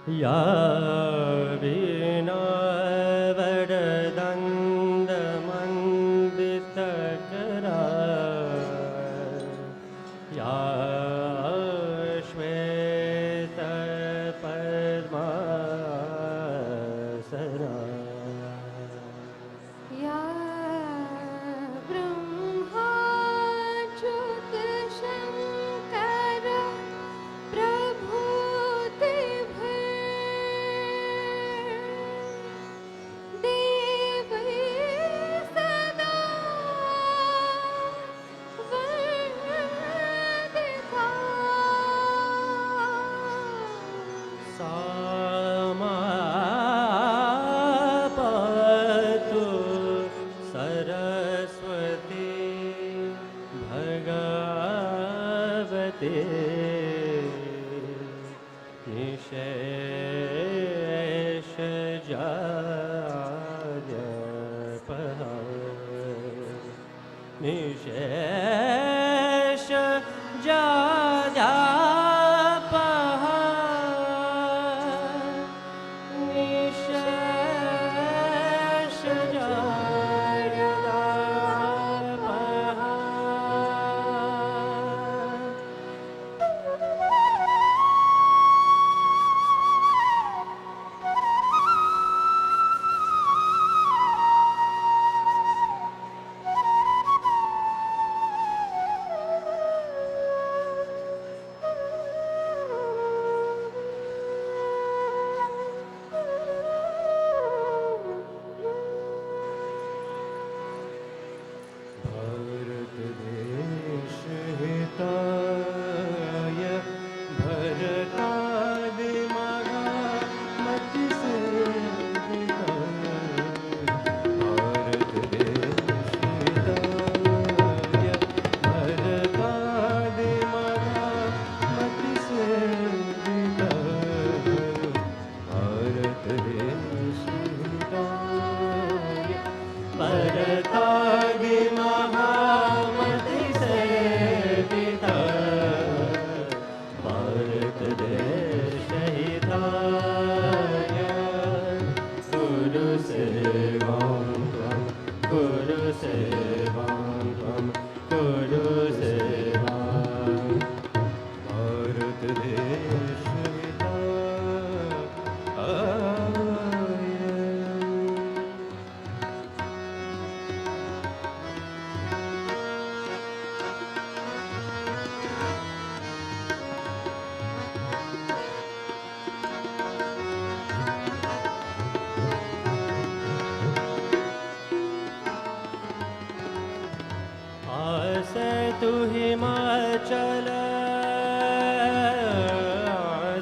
या वीणा वरदण्डमण्डितकरा या श्वेतपद्मासना या ब्रह्माच्युतशङ्कर प्रभूतिभे देवै सदा वन्दिता सा मापतु सरस्वती भगवती निशेषजाड्यपहा निशेषजाड्यपहा तु हिमाचल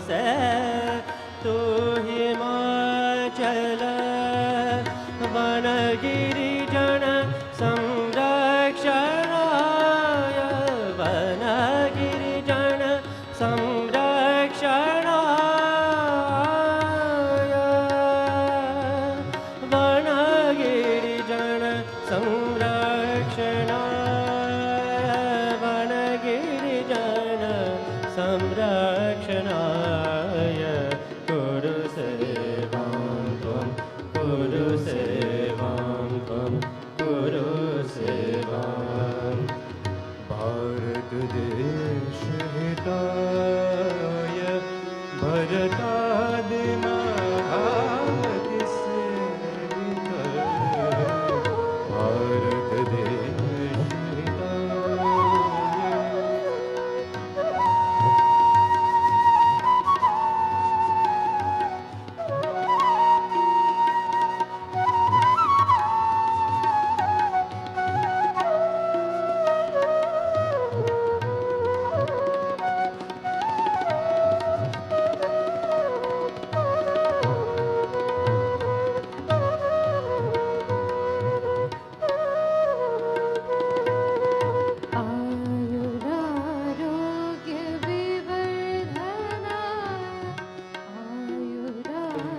से तु हिमाचल वनगिरिजन संरक्षणाय वनगिरिजन संरक्षणाय वनगिरिजन संरक्षणाय कुरु सेवां त्वं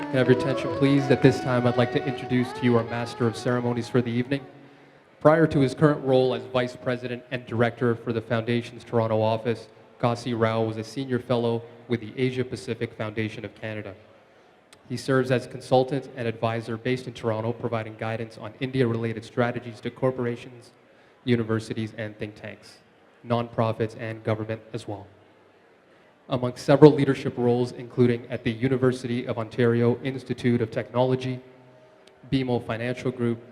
Can I have your attention, please? At this time, I'd like to introduce to you our Master of Ceremonies for the evening. Prior to his current role as Vice President and Director for the Foundation's Toronto office, Kasi Rao was a Senior Fellow with the Asia Pacific Foundation of Canada. He serves as consultant and advisor based in Toronto, providing guidance on India-related strategies to corporations, universities, and think tanks, nonprofits, and government as well. Among several leadership roles, including at the University of Ontario Institute of Technology, BMO Financial Group,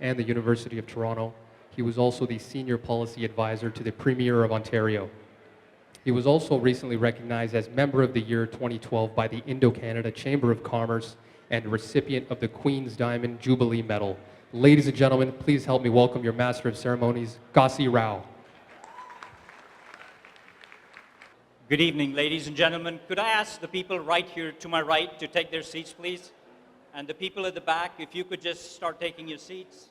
and the University of Toronto, he was also the Senior Policy Advisor to the Premier of Ontario. He was also recently recognized as Member of the Year 2012 by the Indo-Canada Chamber of Commerce and recipient of the Queen's Diamond Jubilee Medal. Ladies and gentlemen, please help me welcome your Master of Ceremonies, Kasi Rao. Good evening, ladies and gentlemen. Could I ask the people right here to my right to take their seats, please? And the people at the back, if you could just start taking your seats.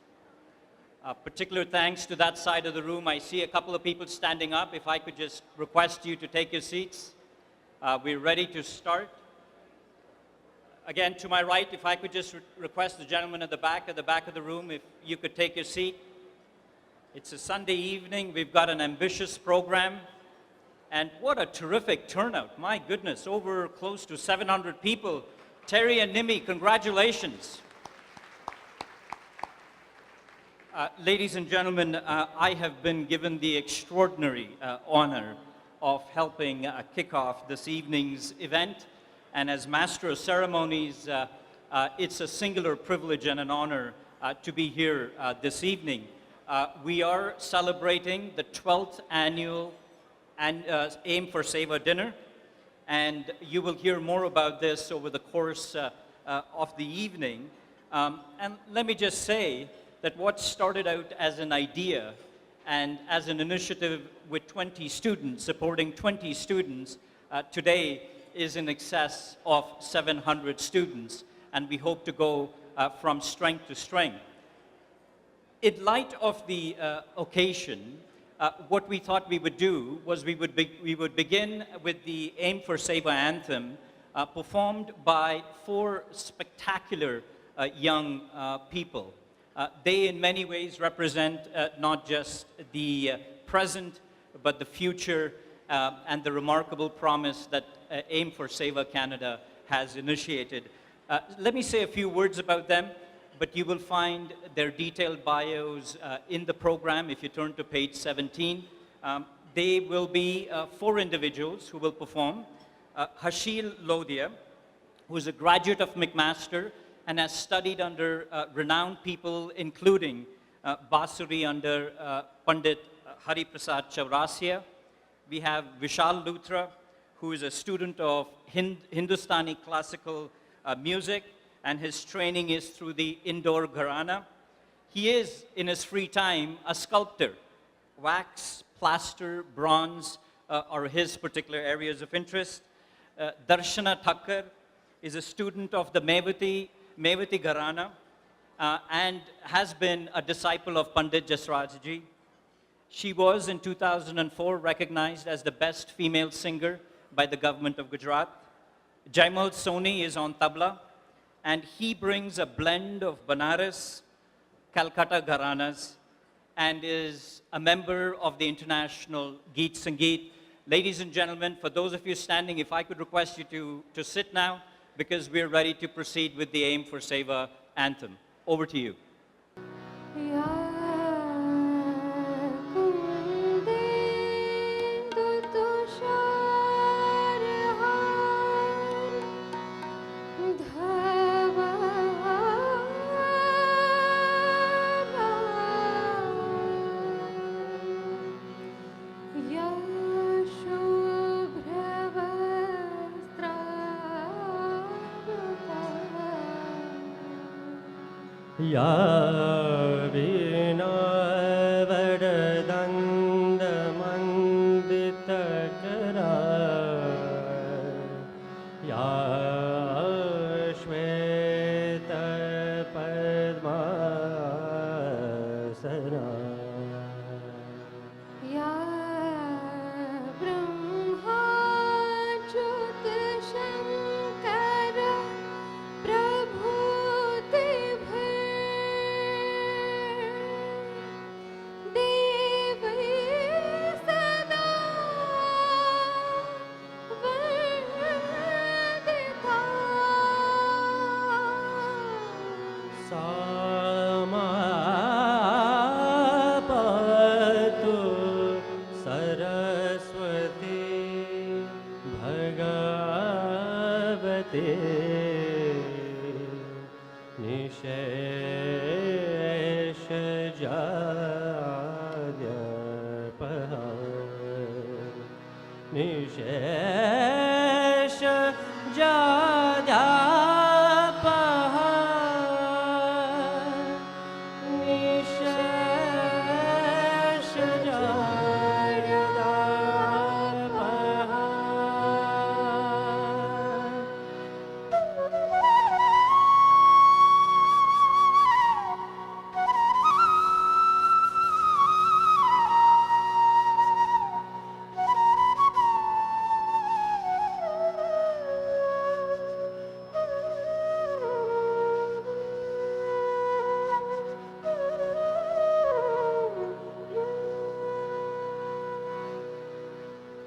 Particular thanks to that side of the room. I see a couple of people standing up. If I could just request you to take your seats. We're ready to start. Again, to my right, if I could just request the gentleman at the back of the room, if you could take your seat. It's a Sunday evening. We've got an ambitious program. And what a terrific turnout. My goodness, over close to 700 people. Terry and Nimi, congratulations. Ladies and gentlemen, I have been given the extraordinary honor of helping kick off this evening's event. And as Master of Ceremonies, it's a singular privilege and an honor to be here this evening. We are celebrating the 12th annual Aim for Seva dinner, and you will hear more about this over the course of the evening. And let me just say that what started out as an idea and as an initiative with 20 students, supporting 20 students, today is in excess of 700 students, and we hope to go from strength to strength. In light of the occasion, what we thought we would do was we would begin with the Aim for Seva anthem, performed by 4 spectacular young people. They in many ways represent not just the present, but the future and the remarkable promise that Aim for Seva Canada has initiated. Let me say a few words about them, but you will find their detailed bios in the program if you turn to page 17. They will be 4 individuals who will perform. Hashil Lodhia, who is a graduate of McMaster and has studied under renowned people, including Basuri under Pandit Hari Prasad Chaurasia. We have Vishal Luthra, who is a student of Hindustani classical music, and his training is through the indoor gharana. He is, in his free time, a sculptor. Wax, plaster, bronze are his particular areas of interest. Darshana Thakkar is a student of the Mevati Gharana and has been a disciple of Pandit Jasrajji. She was, in 2004, recognized as the best female singer by the government of Gujarat. Jaimal Soni is on tabla, and he brings a blend of Banaras, Calcutta Gharanas, and is a member of the International Geet Sangeet. Ladies and gentlemen, for those of you standing, if I could request you to sit now, because we're ready to proceed with the Aim for Seva anthem. Over to you. Ya bina vardand mandita kara, ya shweta padmasana, या ब्रह्मा ज्योतिषंकर समापतु सरस्वती भगवते निशेष जाड्यपः निशेष जाड्यपः निशेष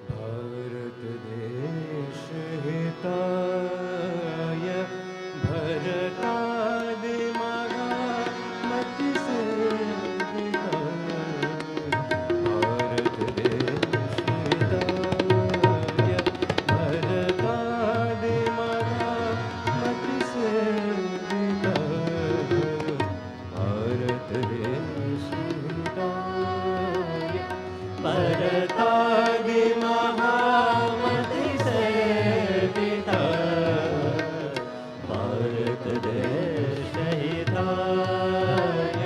भारत देश हिताय भरतादि मति सेविताय भारत देश हिताय भरतादि मति सेविताय भारत देश हिताय भरतादि महामति सेविता भारत देश हिताय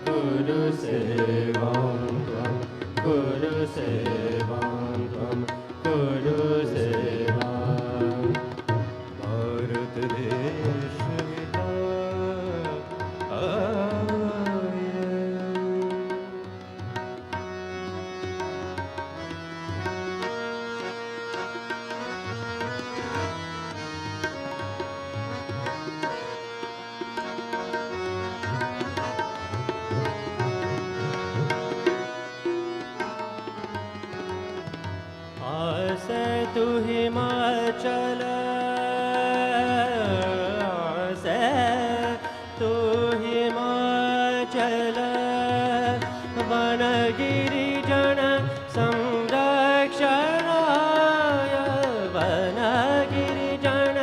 कुरु सेवां त्वं कुरु सेवां त्वं कुरु सेवां भारत देश हिताय आसे तु हिमाचल आसे तु हिमाचल वनगिरिजन संरक्षणाय वनगिरिजन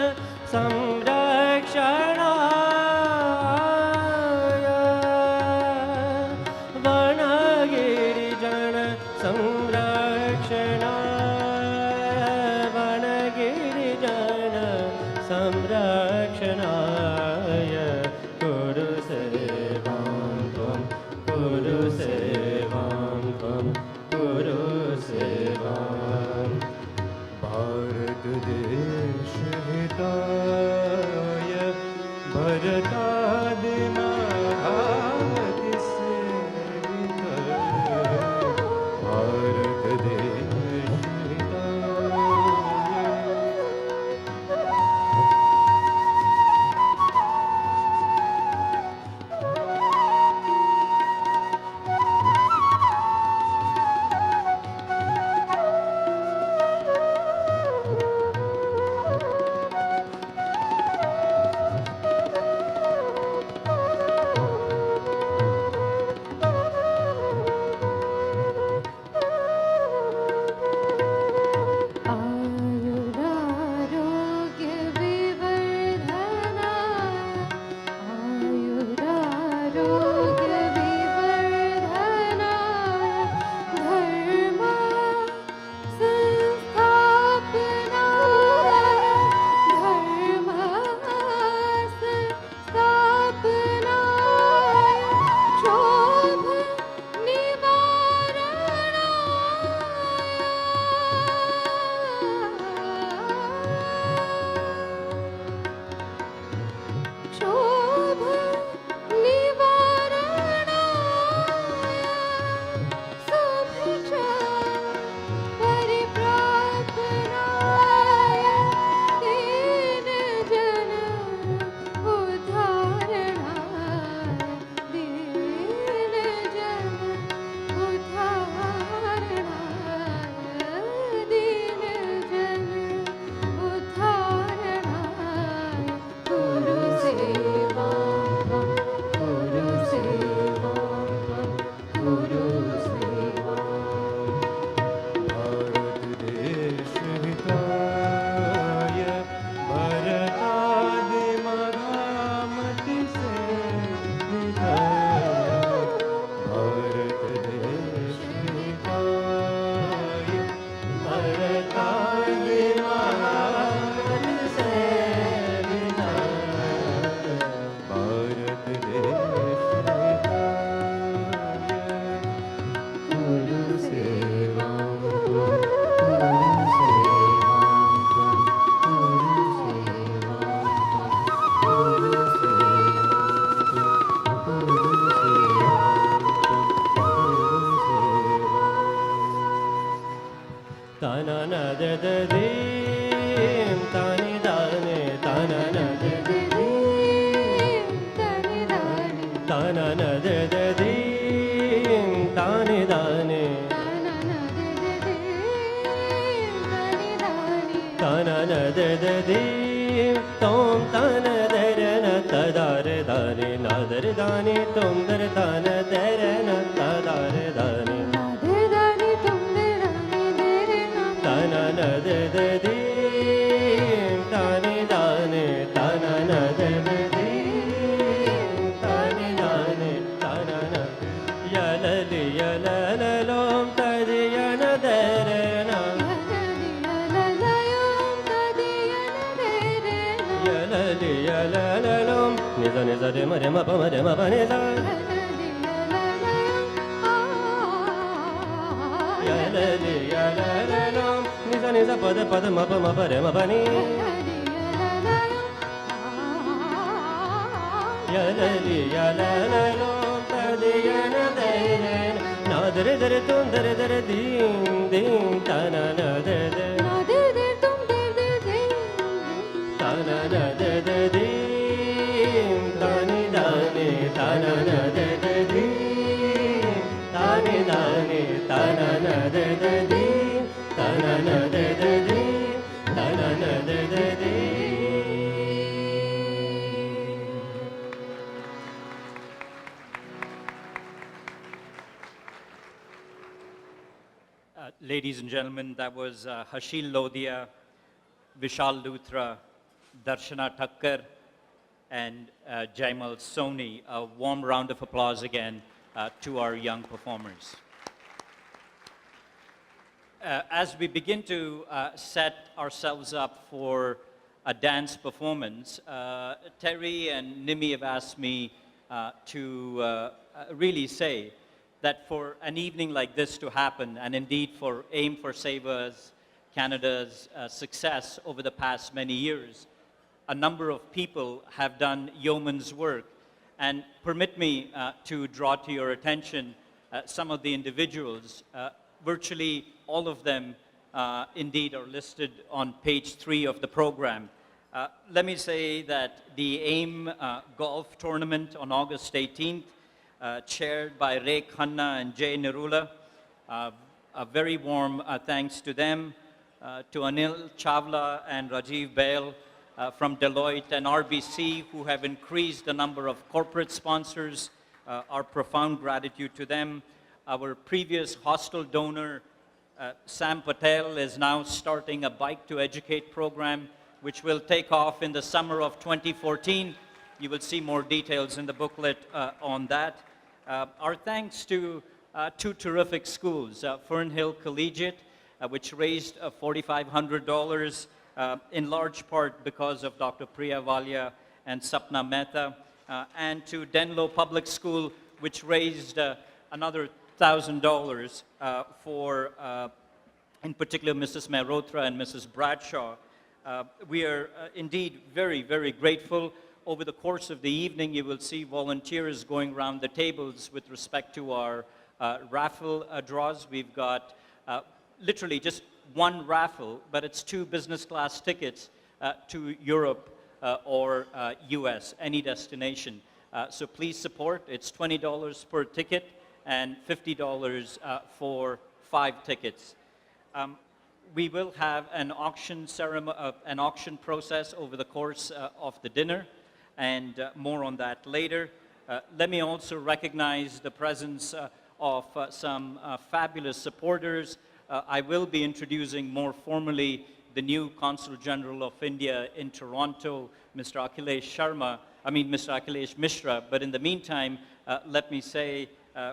संरक्षणाय वनगिरिजन संरक्षणाय वनगिरिजन संरक्षणाय कुरु सेवां त्वं कुरु सेवां त्वं कुरु सेवां भारत देश हिताय भरतादि महामति सेविताय भारत देश हिताय dare dani tum dare dana dare na ta dare dani de dani tum de dani de re na dana na de de di dani dani dana na de de di dani dani dana na yalali yalalom tadi yana dare na yalali yalalom niza niza de ma pa niza yalali yalalom niza niza pa da ma pa ni yalali yalalom tadi yana dare na dare dare tum dare dare din din ta na na de de ta na na de de din ta ni da ni ta na na de de din ta ni da ni ta na na de de din ta na na de de din ta na na de de din. Ladies and gentlemen, that was Hashil Lodhia, Vishal Luthra, Darshana Thakkar, and Jaimal Soni. A warm round of applause again to our young performers. As we begin to set ourselves up for a dance performance, Terry and Nimi have asked me to really say that for an evening like this to happen, and indeed for Aim for Seva's, Canada's success over the past many years, a number of people have done yeoman's work. And permit me to draw to your attention some of the individuals. Virtually all of them indeed are listed on page 3 of the program. Let me say that the AIM golf tournament on August 18th, chaired by Ray Khanna and Jay Nirula. A very warm thanks to them, to Anil Chawla and Rajiv Bail from Deloitte and RBC, who have increased the number of corporate sponsors. Our profound gratitude to them. Our previous hostel donor, Sam Patel, is now starting a Bike to Educate program, which will take off in the summer of 2014. You will see more details in the booklet on that. Our thanks to two terrific schools, Fernhill Collegiate, which raised $4,500 in large part because of Dr. Priya Valia and Sapna Mehta, and to Denlow Public School, which raised another $1,000 for, in particular, Mrs. Mehrotra and Mrs. Bradshaw. We are indeed very, very grateful. Over the course of the evening, you will see volunteers going around the tables with respect to our raffle draws. We've got literally just one raffle, but it's 2 business class tickets to Europe or US, any destination. So please support. It's $20 per ticket and $50 for 5 tickets. We will have an auction process over the course of the dinner, and more on that later. Let me also recognize the presence of some fabulous supporters. I will be introducing more formally the new Consul General of India in Toronto, Mr. Akhilesh Mishra. But in the meantime, let me say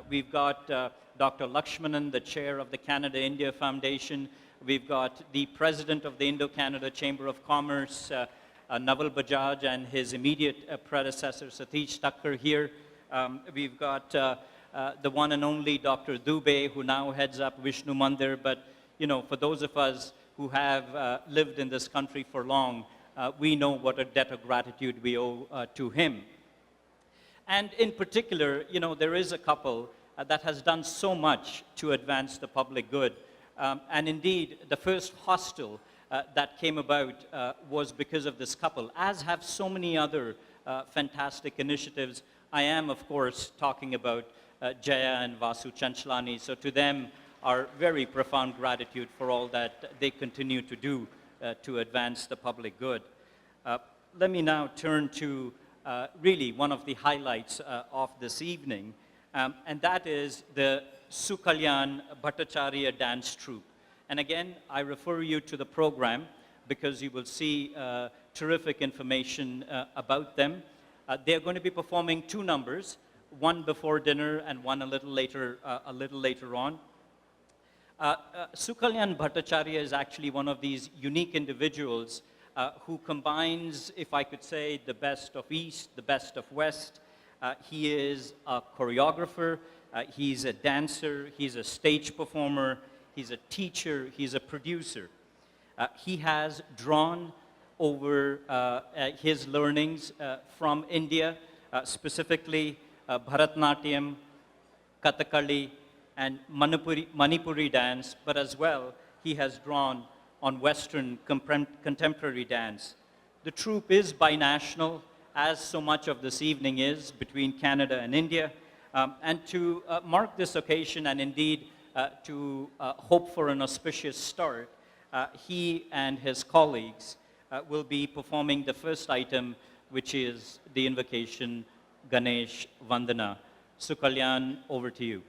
we've got Dr. Lakshmanan, the chair of the Canada-India Foundation. We've got the president of the Indo-Canada Chamber of Commerce, Naval Bajaj, and his immediate predecessor, Satish Thakkar, here. We've got the one and only Dr. Dubey, who now heads up Vishnu Mandir. But, you know, for those of us who have lived in this country for long, we know what a debt of gratitude we owe to him. And in particular, you know, there is a couple that has done so much to advance the public good. And indeed, the first hostel that came about was because of this couple, as have so many other fantastic initiatives. I am, of course, talking about Jaya and Vasu Chanchlani. So to them, our very profound gratitude for all that they continue to do to advance the public good. Let me now turn to really one of the highlights of this evening, and that is the Sukalyan Bhattacharya dance troupe. And again, I refer you to the program because you will see terrific information about them. They're going to be performing 2 numbers, one before dinner and one a little later on. Sukalyan Bhattacharya is actually one of these unique individuals who combines, if I could say, the best of East, the best of West. He is a choreographer, he's a dancer, he's a stage performer, he's a teacher, he's a producer. He has drawn over his learnings from India, specifically Bharatnatyam, Kathakali, and Manipuri dance, but as well, he has drawn on Western contemporary dance. The troupe is binational, as so much of this evening is, between Canada and India. And to mark this occasion and indeed to hope for an auspicious start, he and his colleagues will be performing the first item, which is the invocation Ganesh Vandana. Sukalyan, over to you.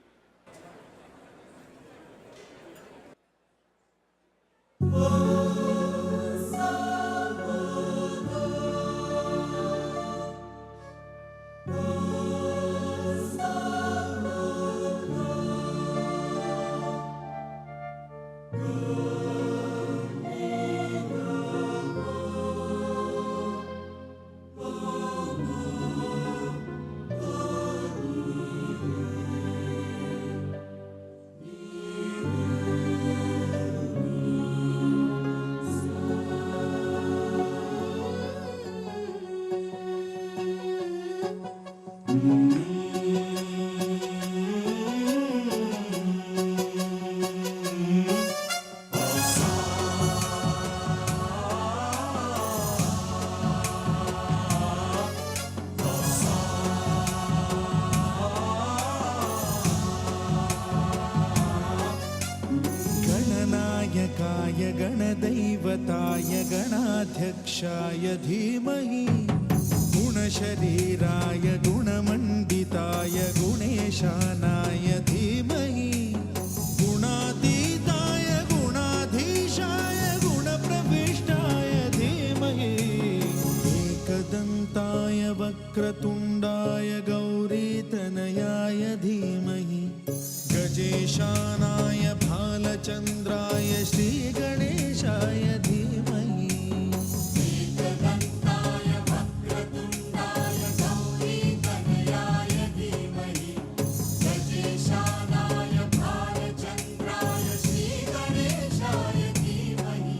गणदैवताय गणाध्यक्षाय धीमहि गुणशरीराय गुणमण्डिताय गुणेशानाय धीमहि गुणातीताय गुणाधीशाय गुणप्रविष्टाय धीमहि एकदन्ताय वक्रतुण्डाय गौरीतनयाय धीमहि गजेशानाय भालचन्द्राय श्रीगणेशाय धीमहि एकदन्ताय वक्रतुण्डाय गौरीतनयाय धीमहि गजेशानाय भालचन्द्राय श्रीगणेशाय धीमहि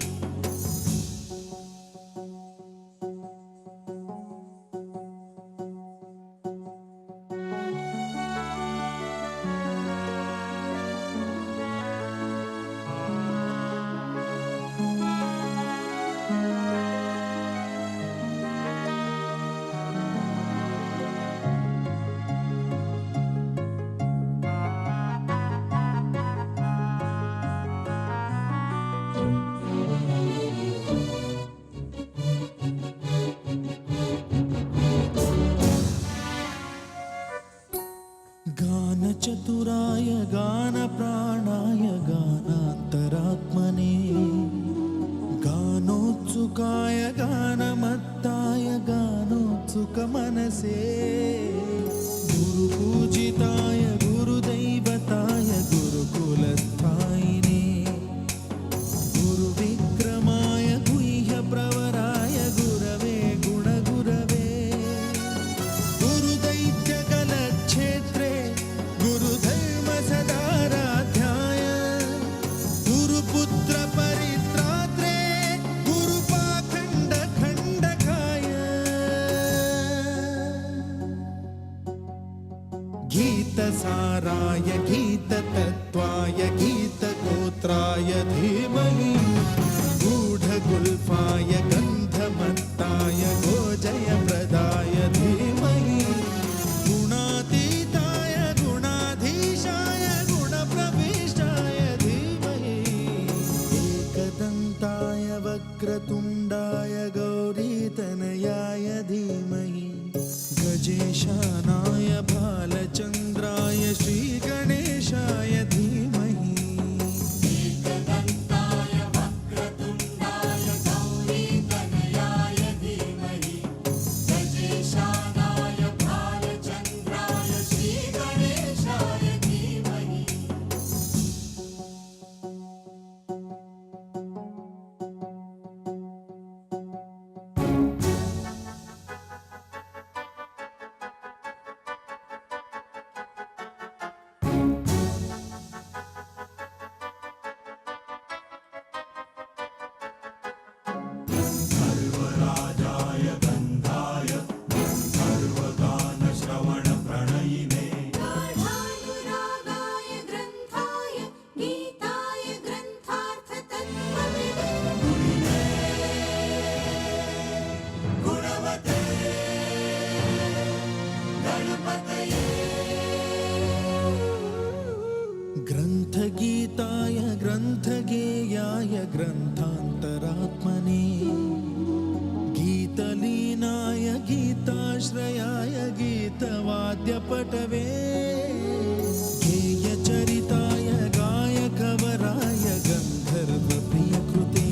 गानचतुराय गानप्राणाय गानान्तरात्मने गानोत्सुकाय गानमत्ताय गानोत्सुकमनसे गुरुपूजिताय गुरुदैवताय गुरुकुलस्थायिने गुरुविक्रमाय गुह्यप्रवराय गुरवे गुणगुरवे गुरुदैत्यकलक्षेत्रे गुरुधर्मसदाराध्याय गुरुपुत्रपरित्रात्रे गुरुपाखण्डखण्डकाय गीतसाराय गीततत्त्वाय गीतगोत्राय धीमहि गूढगुल्फाय गन्धमत्ताय गोजयप्रदाय धीमहि गुणातीताय गुणाधीशाय गुणप्रविष्टाय धीमहि एकदन्ताय वक्रतुण्डाय गौरीतनयाय धीमहि गजेशानाय भालचन्द्राय श्रीगणेशाय धीमहि गाढानुरागाय ग्रन्थाय गीताय ग्रन्थार्थतत्त्वविदे ग्रन्थगीताय ग्रन्थगेयाय ग्रन्थान्तरात्मने गीतलीनाय गीताश्रयाय गीतवाद्यपटवे गेयचरिताय गायकवराय गन्धर्वप्रियकृते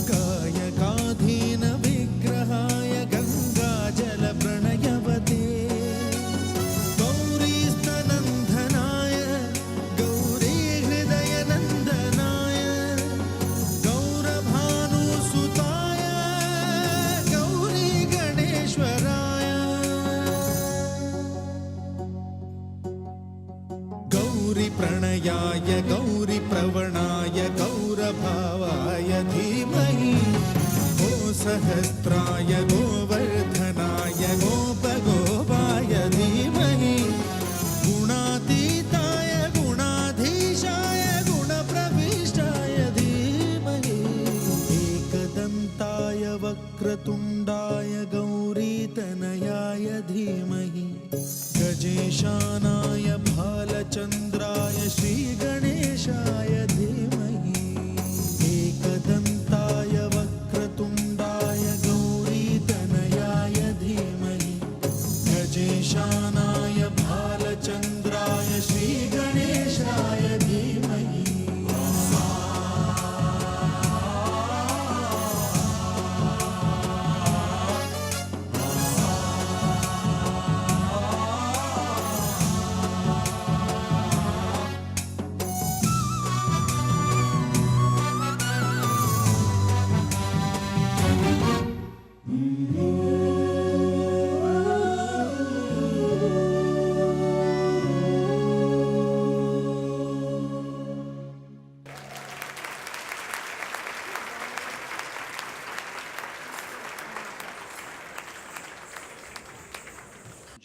गायकाधीन विग्रहाय गङ्गाजलप्रणयवते गौरीस्तनन्दनाय गौरीहृदयनन्दनाय गौरभानुसुताय गौरीगणेश्वराय गौरीप्रणयाय गौरीप्रवणाय गौरभावाय धीमहि गोसहस्राय गोवर्धनाय गोपगोपाय धीमहि गुणातीताय गुणाधीशाय गुणप्रविष्टाय धीमहि एकदन्ताय वक्रतुण्डाय गौरीतनयाय धीमहि गजेशानाय भालचन्द्राय श्रीगणेशाय धीमहि एकदन्ताय वक्रतुण्डाय गौरीतनयाय धीमहि गजेशानाय भालचन्द्राय श्रीगणेशाय धीमहि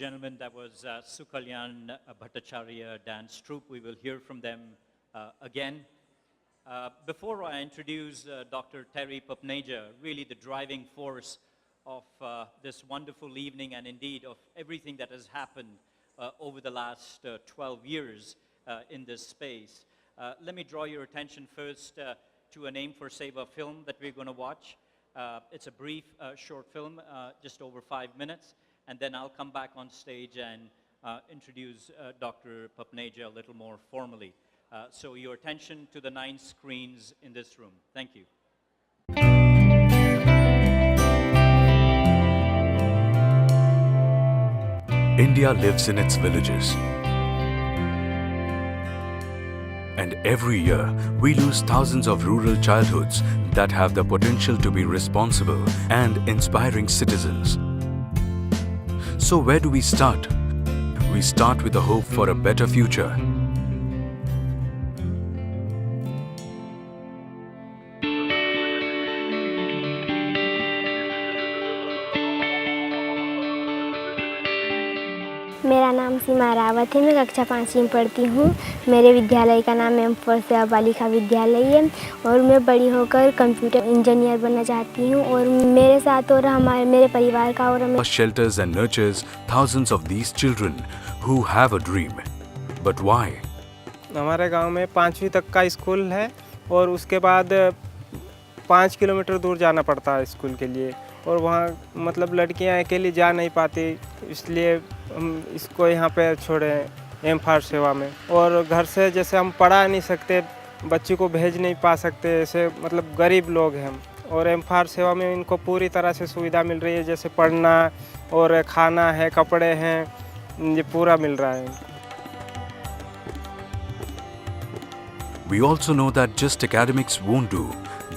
Gentlemen, that was Sukalyan Bhattacharya dance troupe. We will hear from them again. Before I introduce Dr. Terry Papneja, really the driving force of this wonderful evening and indeed of everything that has happened over the last 12 years in this space, let me draw your attention first to a Name for Seva film that we're going to watch. It's a brief short film, just over 5 minutes. And then I'll come back on stage and introduce Dr. Papneja a little more formally. So your attention to the 9 screens in this room. Thank you. India lives in its villages. And every year, we lose thousands of rural childhoods that have the potential to be responsible and inspiring citizens. So where do we start? We start with the hope for a better future. मेरा नाम सीमा रावत है। मैं कक्षा 5वीं में पढ़ती हूँ। मेरे विद्यालय का नाम एम फॉर सेवा बालिका विद्यालय है और मैं बड़ी होकर कंप्यूटर इंजीनियर बनना चाहती हूँ और मेरे साथ और मेरे परिवार का और shelters and nurtures thousands of these children who have a dream. But why? हमारे गांव में 5वीं तक का स्कूल है और उसके बाद 5 किलोमीटर दूर जाना पड़ता है स्कूल के लिए और वहाँ मतलब लड़कियाँ अकेली जा नहीं पाती, इसलिए हम इसको यहाँ पे छोड़े हैं एम फॉर सेवा में। और घर से जैसे हम पढ़ा नहीं सकते, बच्ची को भेज नहीं पा सकते, ऐसे मतलब गरीब लोग हैं हम, और एम फॉर सेवा में इनको पूरी तरह से सुविधा मिल रही है, जैसे पढ़ना और खाना है, कपड़े हैं, ये पूरा मिल रहा है। We also know that just academics won't do.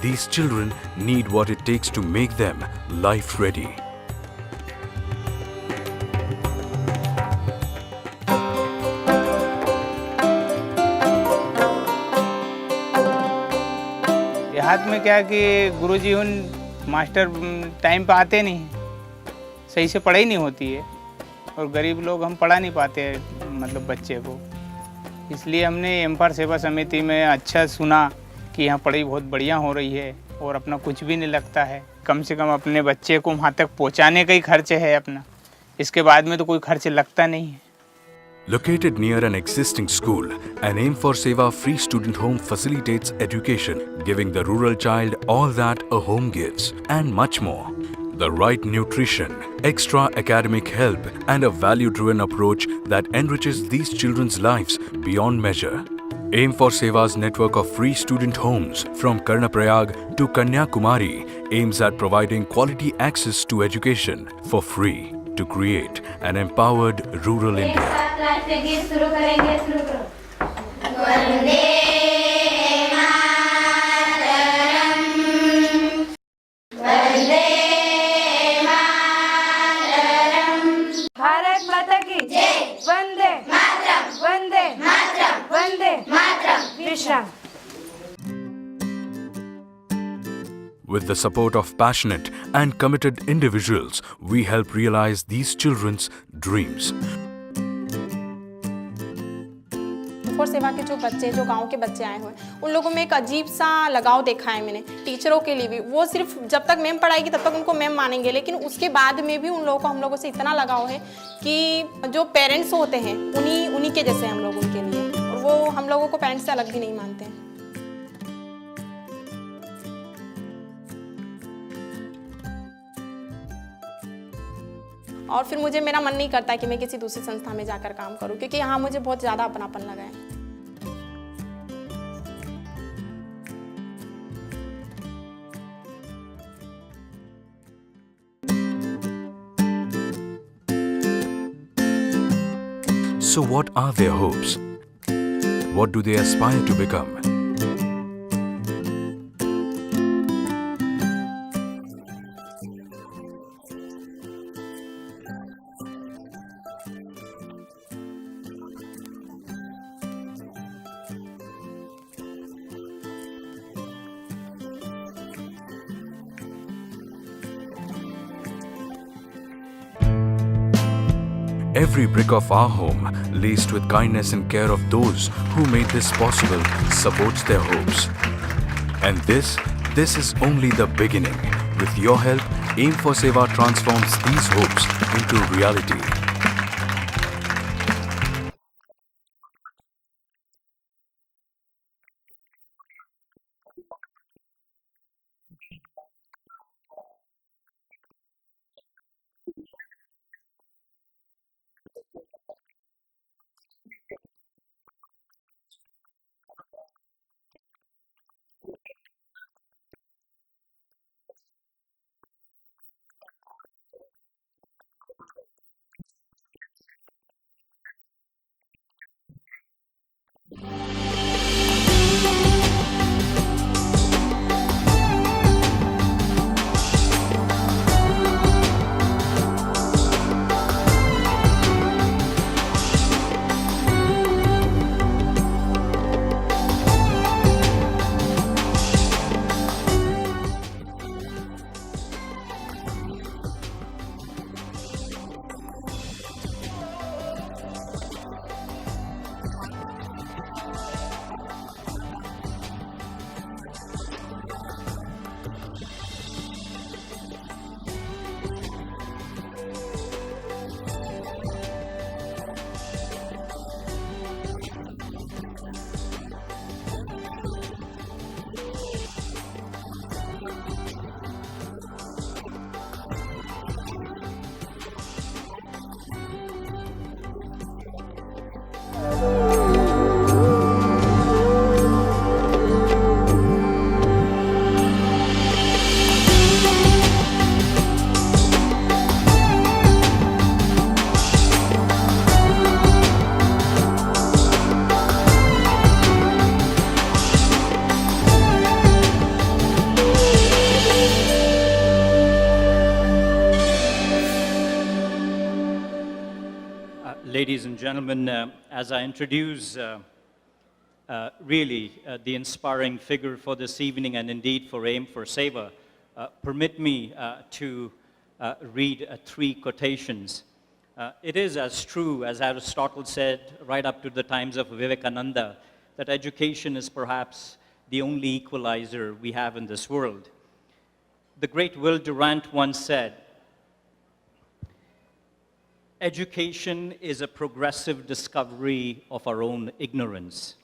These children need what it takes to make them life ready. देहात में क्या कि गुरुजी उन मास्टर टाइम पे आते नहीं, सही से पढ़ाई नहीं होती है, और गरीब लोग हम पढ़ा नहीं पाते हैं मतलब बच्चे को। इसलिए हमने एम फॉर सेवा समिति में अच्छा सुना कि यहाँ पढ़ाई बहुत बढ़िया हो रही है और अपना कुछ भी नहीं लगता है। कम से कम अपने बच्चे को वहाँ तक पहुँचाने का ही खर्च है अपना, इसके बाद में तो कोई खर्च लगता नहीं है। Located near an existing school, an Aim for Seva free student home facilitates education, giving the rural child all that a home gives, and much more. The right nutrition, extra academic help, and a value-driven approach that enriches these children's lives beyond measure. Aim for Seva's network of free student homes from Karnaprayag to Kanyakumari aims at providing quality access to education for free to create an empowered rural India. Bharat माता की जय। वंदे मातरम, वंदे मातरम, वंदे मातरम। विश्राम। With the support of passionate and committed individuals, we help realize these children's dreams. For सेवा के जो बच्चे, जो गांव के बच्चे आए हुए हैं, उन लोगों में एक अजीब सा लगाव देखा है मैंने। टीचरों के लिए भी वो सिर्फ जब तक मैम पढ़ाएगी तब तक उनको मैम मानेंगे, लेकिन उसके बाद में भी उन लोगों को हम लोगों से इतना लगाव है कि जो पेरेंट्स होते हैं उन्हीं के जैसे हम लोग उनके लिए, और वो हम लोगों को पेरेंट्स से अलग भी नहीं मानते हैं। और फिर मुझे मेरा मन नहीं करता कि मैं किसी दूसरी संस्था में जाकर काम करूं, क्योंकि यहाँ मुझे बहुत ज़्यादा अपनापन लगा है। So what are their hopes? What do they aspire to become? Every brick of our home, laced with kindness and care of those who made this possible, supports their hopes. And this is only the beginning. With your help, Aim for Seva transforms these hopes into reality. ladies and gentlemen, as I introduce the inspiring figure for this evening and indeed for Aim for Seva, permit me to read three quotations. It is as true as Aristotle said right up to the times of Vivekananda that education is perhaps the only equalizer we have in this world. The great Will Durant once said, "Education is a progressive discovery of our own ignorance."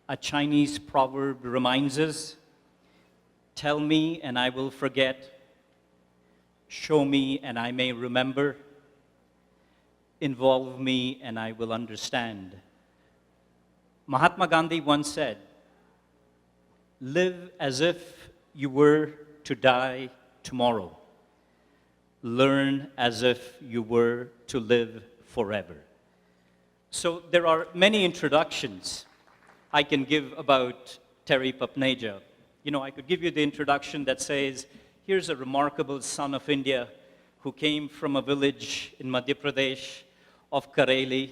A Chinese proverb reminds us, "Tell me and I will forget, show me and I may remember, involve me and I will understand." Mahatma Gandhi once said, "Live as if you were to die tomorrow. Learn as if you were to live forever." So there are many introductions I can give about Terry Papneja. You know, I could give you the introduction that says, here's a remarkable son of India who came from a village in Madhya Pradesh of Kareli,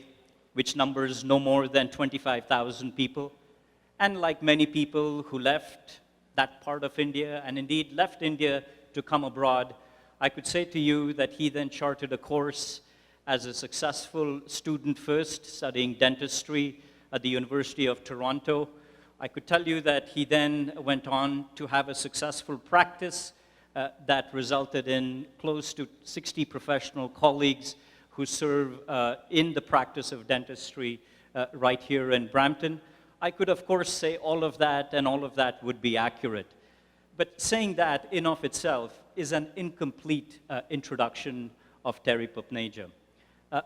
which numbers no more than 25,000 people. And like many people who left that part of India, and indeed left India to come abroad, I could say to you that he then charted a course as a successful student first, studying dentistry at the University of Toronto. I could tell you that he then went on to have a successful practice that resulted in close to 60 professional colleagues who serve in the practice of dentistry right here in Brampton. I could, of course, say all of that, and all of that would be accurate. But saying that in of itself is an incomplete introduction of Terry Papneja.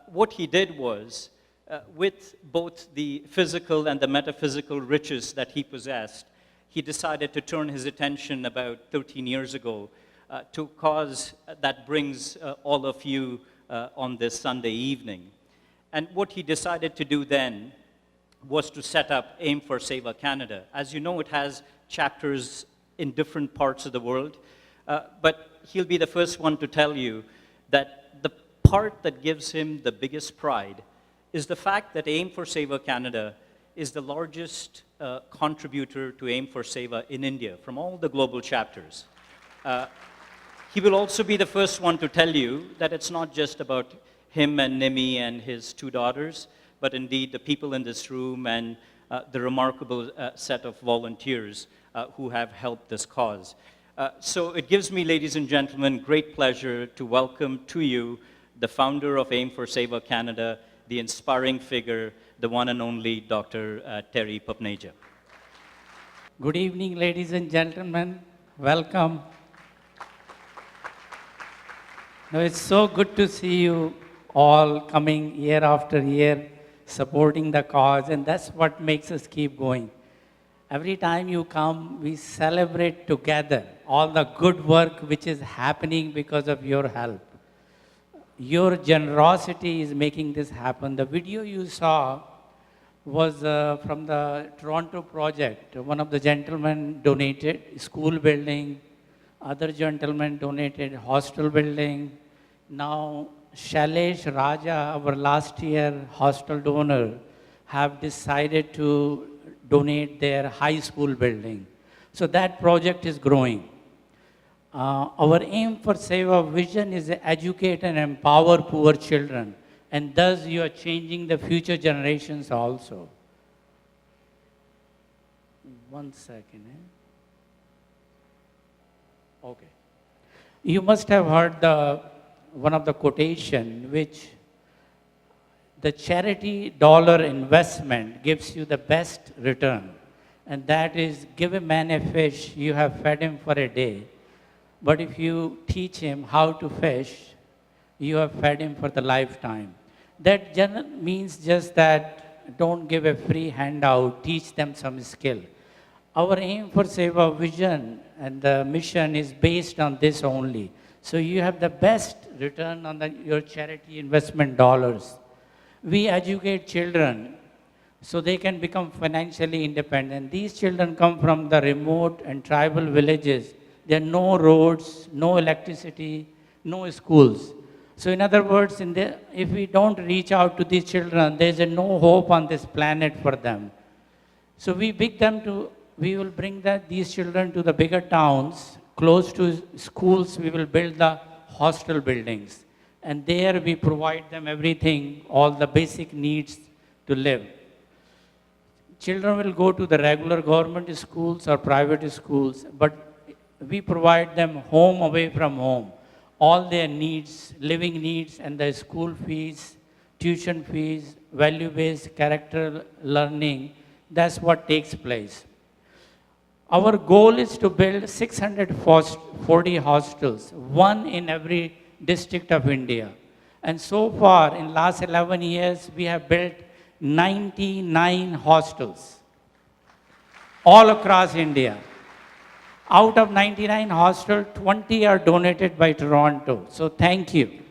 What he did was, with both the physical and the metaphysical riches that he possessed, he decided to turn his attention about 13 years ago to a cause that brings all of you on this Sunday evening. And what he decided to do then was to set up Aim for Seva Canada. As you know, it has chapters in different parts of the world, but he'll be the first one to tell you that the part that gives him the biggest pride is the fact that Aim for Seva Canada is the largest contributor to Aim for Seva in India from all the global chapters. He will also be the first one to tell you that it's not just about him and Nimi and his two daughters, but indeed the people in this room and the remarkable set of volunteers who have helped this cause. So it gives me, ladies and gentlemen, great pleasure to welcome to you the founder of Aim for Seva Canada, the inspiring figure, the one and only Dr. Terry Papneja. Good evening, ladies and gentlemen. Welcome. Now, it's so good to see you all coming year after year, supporting the cause, and that's what makes us keep going. Every time you come, we celebrate together all the good work which is happening because of your help. Your generosity is making this happen. The video you saw was from the Toronto project. One of the gentlemen donated school building, other gentlemen donated hostel building. Now, Shailesh Raja, our last year hostel donor, have decided to donate their high school building. So that project is growing. Our Aim for Seva vision is to educate and empower poor children, and thus you are changing the future generations also. One second. Okay. You must have heard one of the quotation which the charity dollar investment gives you the best return, and that is, give a man a fish, you have fed him for a day. But if you teach him how to fish, you have fed him for the lifetime. That means just that don't give a free handout, teach them some skill. Our Aim for Seva vision and the mission is based on this only. So you have the best return on your charity investment dollars. We educate children so they can become financially independent. These children come from the remote and tribal villages. There are no roads, no electricity, no schools. So in other words, if we don't reach out to these children, there's no hope on this planet for them. So we will bring these children to the bigger towns, close to schools, we will build the hostel buildings. And there we provide them everything, all the basic needs to live. Children will go to the regular government schools or private schools, but we provide them home away from home. All their needs, living needs, and the school fees, tuition fees, value-based character learning, that's what takes place. Our goal is to build 640 hostels, one in every district of India. And so far, in last 11 years, we have built 99 hostels all across India. Out of 99 hostels, 20 are donated by Toronto. So thank you.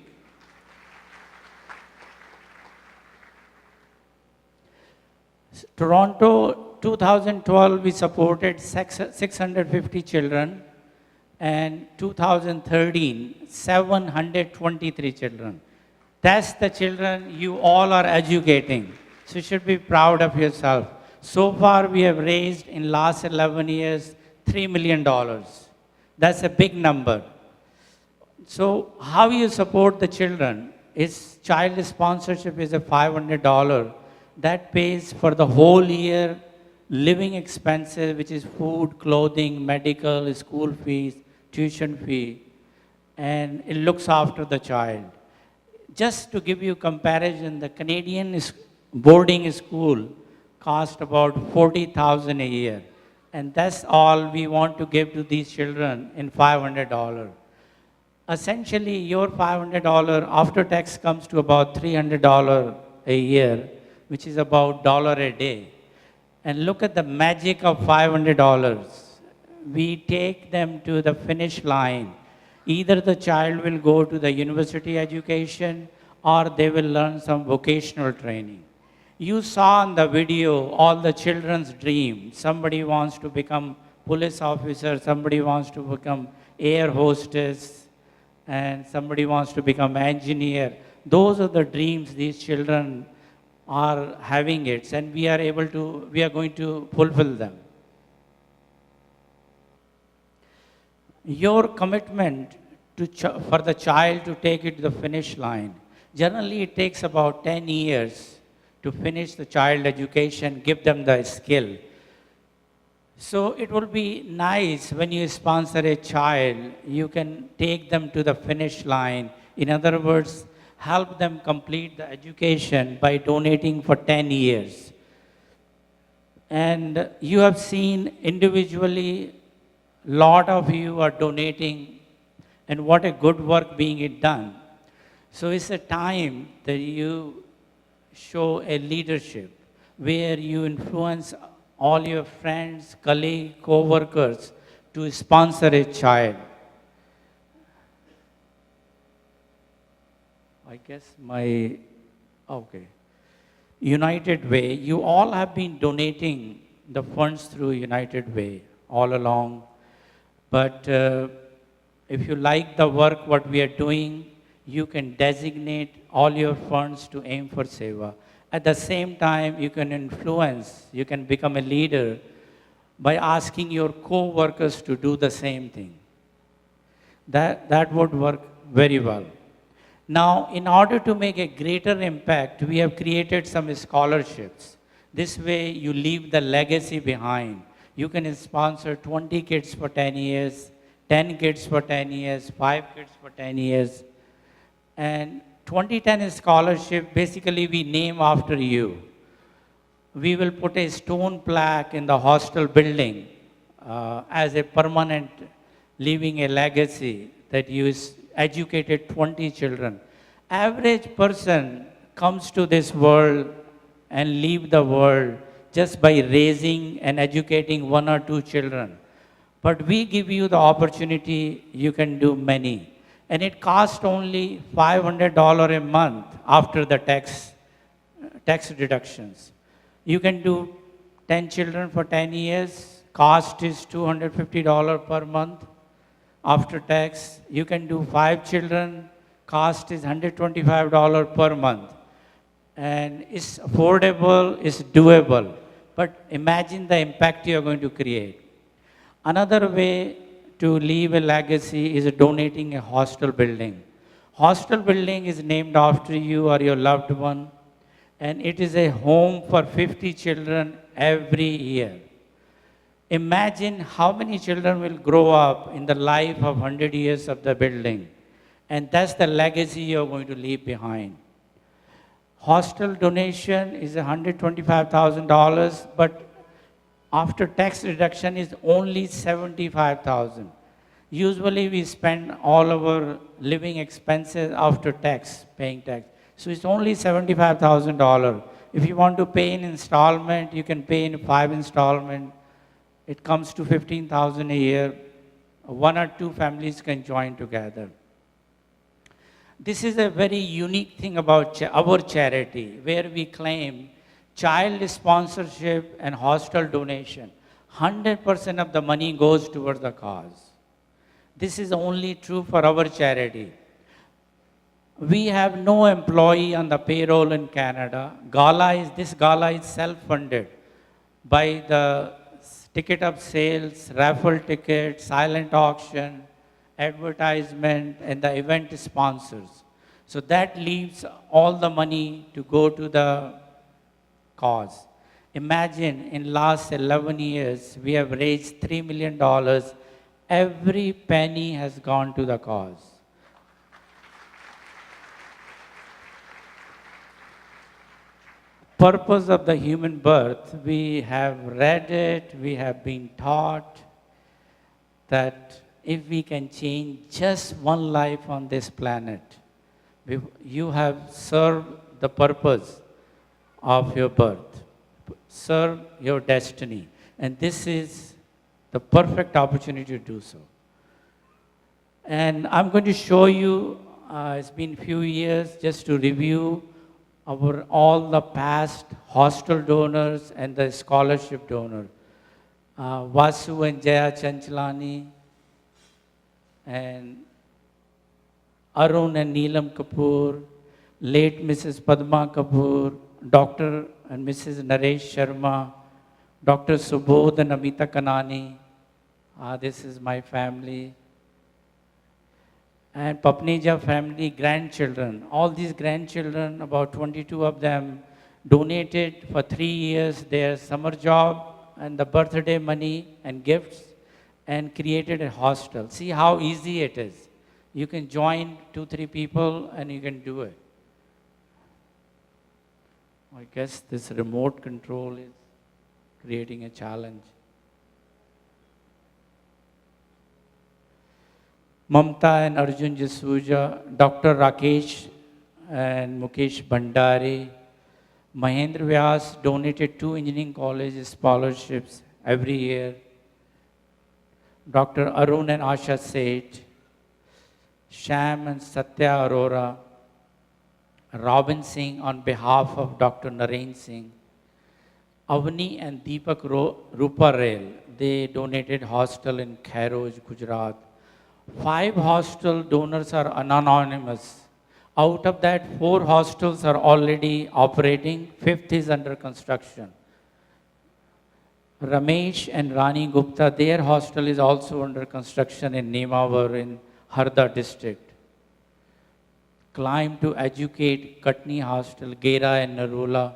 Toronto, 2012, we supported 650 children, and 2013, 723 children. That's the children you all are educating. So you should be proud of yourself. So far, we have raised in last 11 years, $3 million. That's a big number. So how you support the children is child sponsorship is a $500 that pays for the whole year living expenses, which is food, clothing, medical, school fees, tuition fee, and it looks after the child. Just to give you comparison, the Canadian boarding school cost about $40,000 a year. And that's all we want to give to these children in $500. Essentially, your $500 after tax comes to about $300 a year, which is about $1 a day. And look at the magic of $500. We take them to the finish line. Either the child will go to the university education or they will learn some vocational training. You saw in the video all the children's dreams. Somebody wants to become police officer, somebody wants to become air hostess, and somebody wants to become engineer. Those are the dreams these children are having it, and we are going to fulfill them. Your commitment for the child to take it to the finish line, generally it takes about 10 years to finish the child education, give them the skill. So it will be nice when you sponsor a child, you can take them to the finish line. In other words, help them complete the education by donating for 10 years. And you have seen individually, lot of you are donating, and what a good work being done. So it's a time that you show a leadership where you influence all your friends, colleagues, co-workers to sponsor a child. I guess okay. United Way, you all have been donating the funds through United Way all along. But if you like the work, what we are doing, you can designate all your funds to aim for Seva. At the same time, you can influence, you can become a leader by asking your co-workers to do the same thing. That would work very well. Now, in order to make a greater impact, we have created some scholarships. This way, you leave the legacy behind. You can sponsor 20 kids for 10 years, 10 kids for 10 years, 5 kids for 10 years. And 2010 scholarship, basically we name after you. We will put a stone plaque in the hostel building as a permanent, leaving a legacy that you educated 20 children. Average person comes to this world and leave the world just by raising and educating 1 or 2 children. But we give you the opportunity, you can do many. And it costs only $500 a month after the tax deductions. You can do 10 children for 10 years. Cost is $250 per month after tax. You can do 5 children. cost is $125 per month. And it's affordable, it's doable. But imagine the impact you're going to create. Another way to leave a legacy is donating a hostel building. Hostel building is named after you or your loved one, and it is a home for 50 children every year. Imagine how many children will grow up in the life of 100 years of the building, and that's the legacy you're going to leave behind. Hostel donation is $125,000, but after tax reduction is only $75,000. Usually we spend all our living expenses after tax, paying tax. So it's only $75,000. If you want to pay in installment, you can pay in 5 installment. It comes to $15,000 a year. 1 or 2 families can join together. This is a very unique thing about our charity, where we claim child sponsorship and hostel donation. 100% of the money goes towards the cause. This is only true for our charity. We have no employee on the payroll in Canada. This gala is self-funded by the ticket of sales, raffle tickets, silent auction, advertisement, and the event sponsors. So that leaves all the money to go to the cause. Imagine in last 11 years, we have raised $3 million. Every penny has gone to the cause. Purpose of the human birth, we have read it, we have been taught that if we can change just one life on this planet, you have served the purpose of your birth, serve your destiny. And this is the perfect opportunity to do so. And I'm going to show you, it's been a few years, just to review all the past hostel donors and the scholarship donor. Vasu and Jaya Chanchalani, and Arun and Neelam Kapoor, late Mrs. Padma Kapoor, Dr. and Mrs. Naresh Sharma, Dr. Subodh and Amita Kanani. This is my family. And Papneja family, grandchildren. All these grandchildren, about 22 of them, donated for 3 years their summer job and the birthday money and gifts and created a hostel. See how easy it is. You can join 2-3 people and you can do it. I guess this remote control is creating a challenge. Mamta and Arjun Jasuja, Dr. Rakesh and Mukesh Bhandari, Mahendra Vyas donated 2 engineering college scholarships every year. Dr. Arun and Asha Seth, Sham and Satya Arora, Robin Singh on behalf of Dr. Naren Singh, Avni and Deepak Ruparel, they donated hostel in Khairoj, Gujarat. 5 hostel donors are anonymous. Out of that, 4 hostels are already operating, 5th is under construction. Ramesh and Rani Gupta, their hostel is also under construction in Nemawar in Harda district. Climb to Educate, Katni Hostel, Gera and Narula.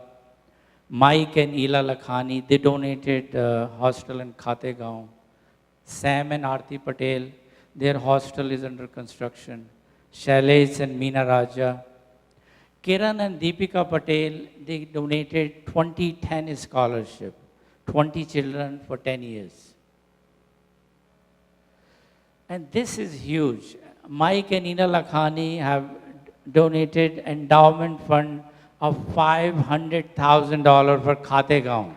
Mike and Ila Lakhani, they donated hostel in Khategaon. Sam and Aarti Patel, their hostel is under construction. Shailesh and Meena Raja. Kiran and Deepika Patel, they donated 2010 scholarship, 20 children for 10 years. And this is huge. Mike and Ina Lakhani have donated endowment fund of $500,000 for Khategaon.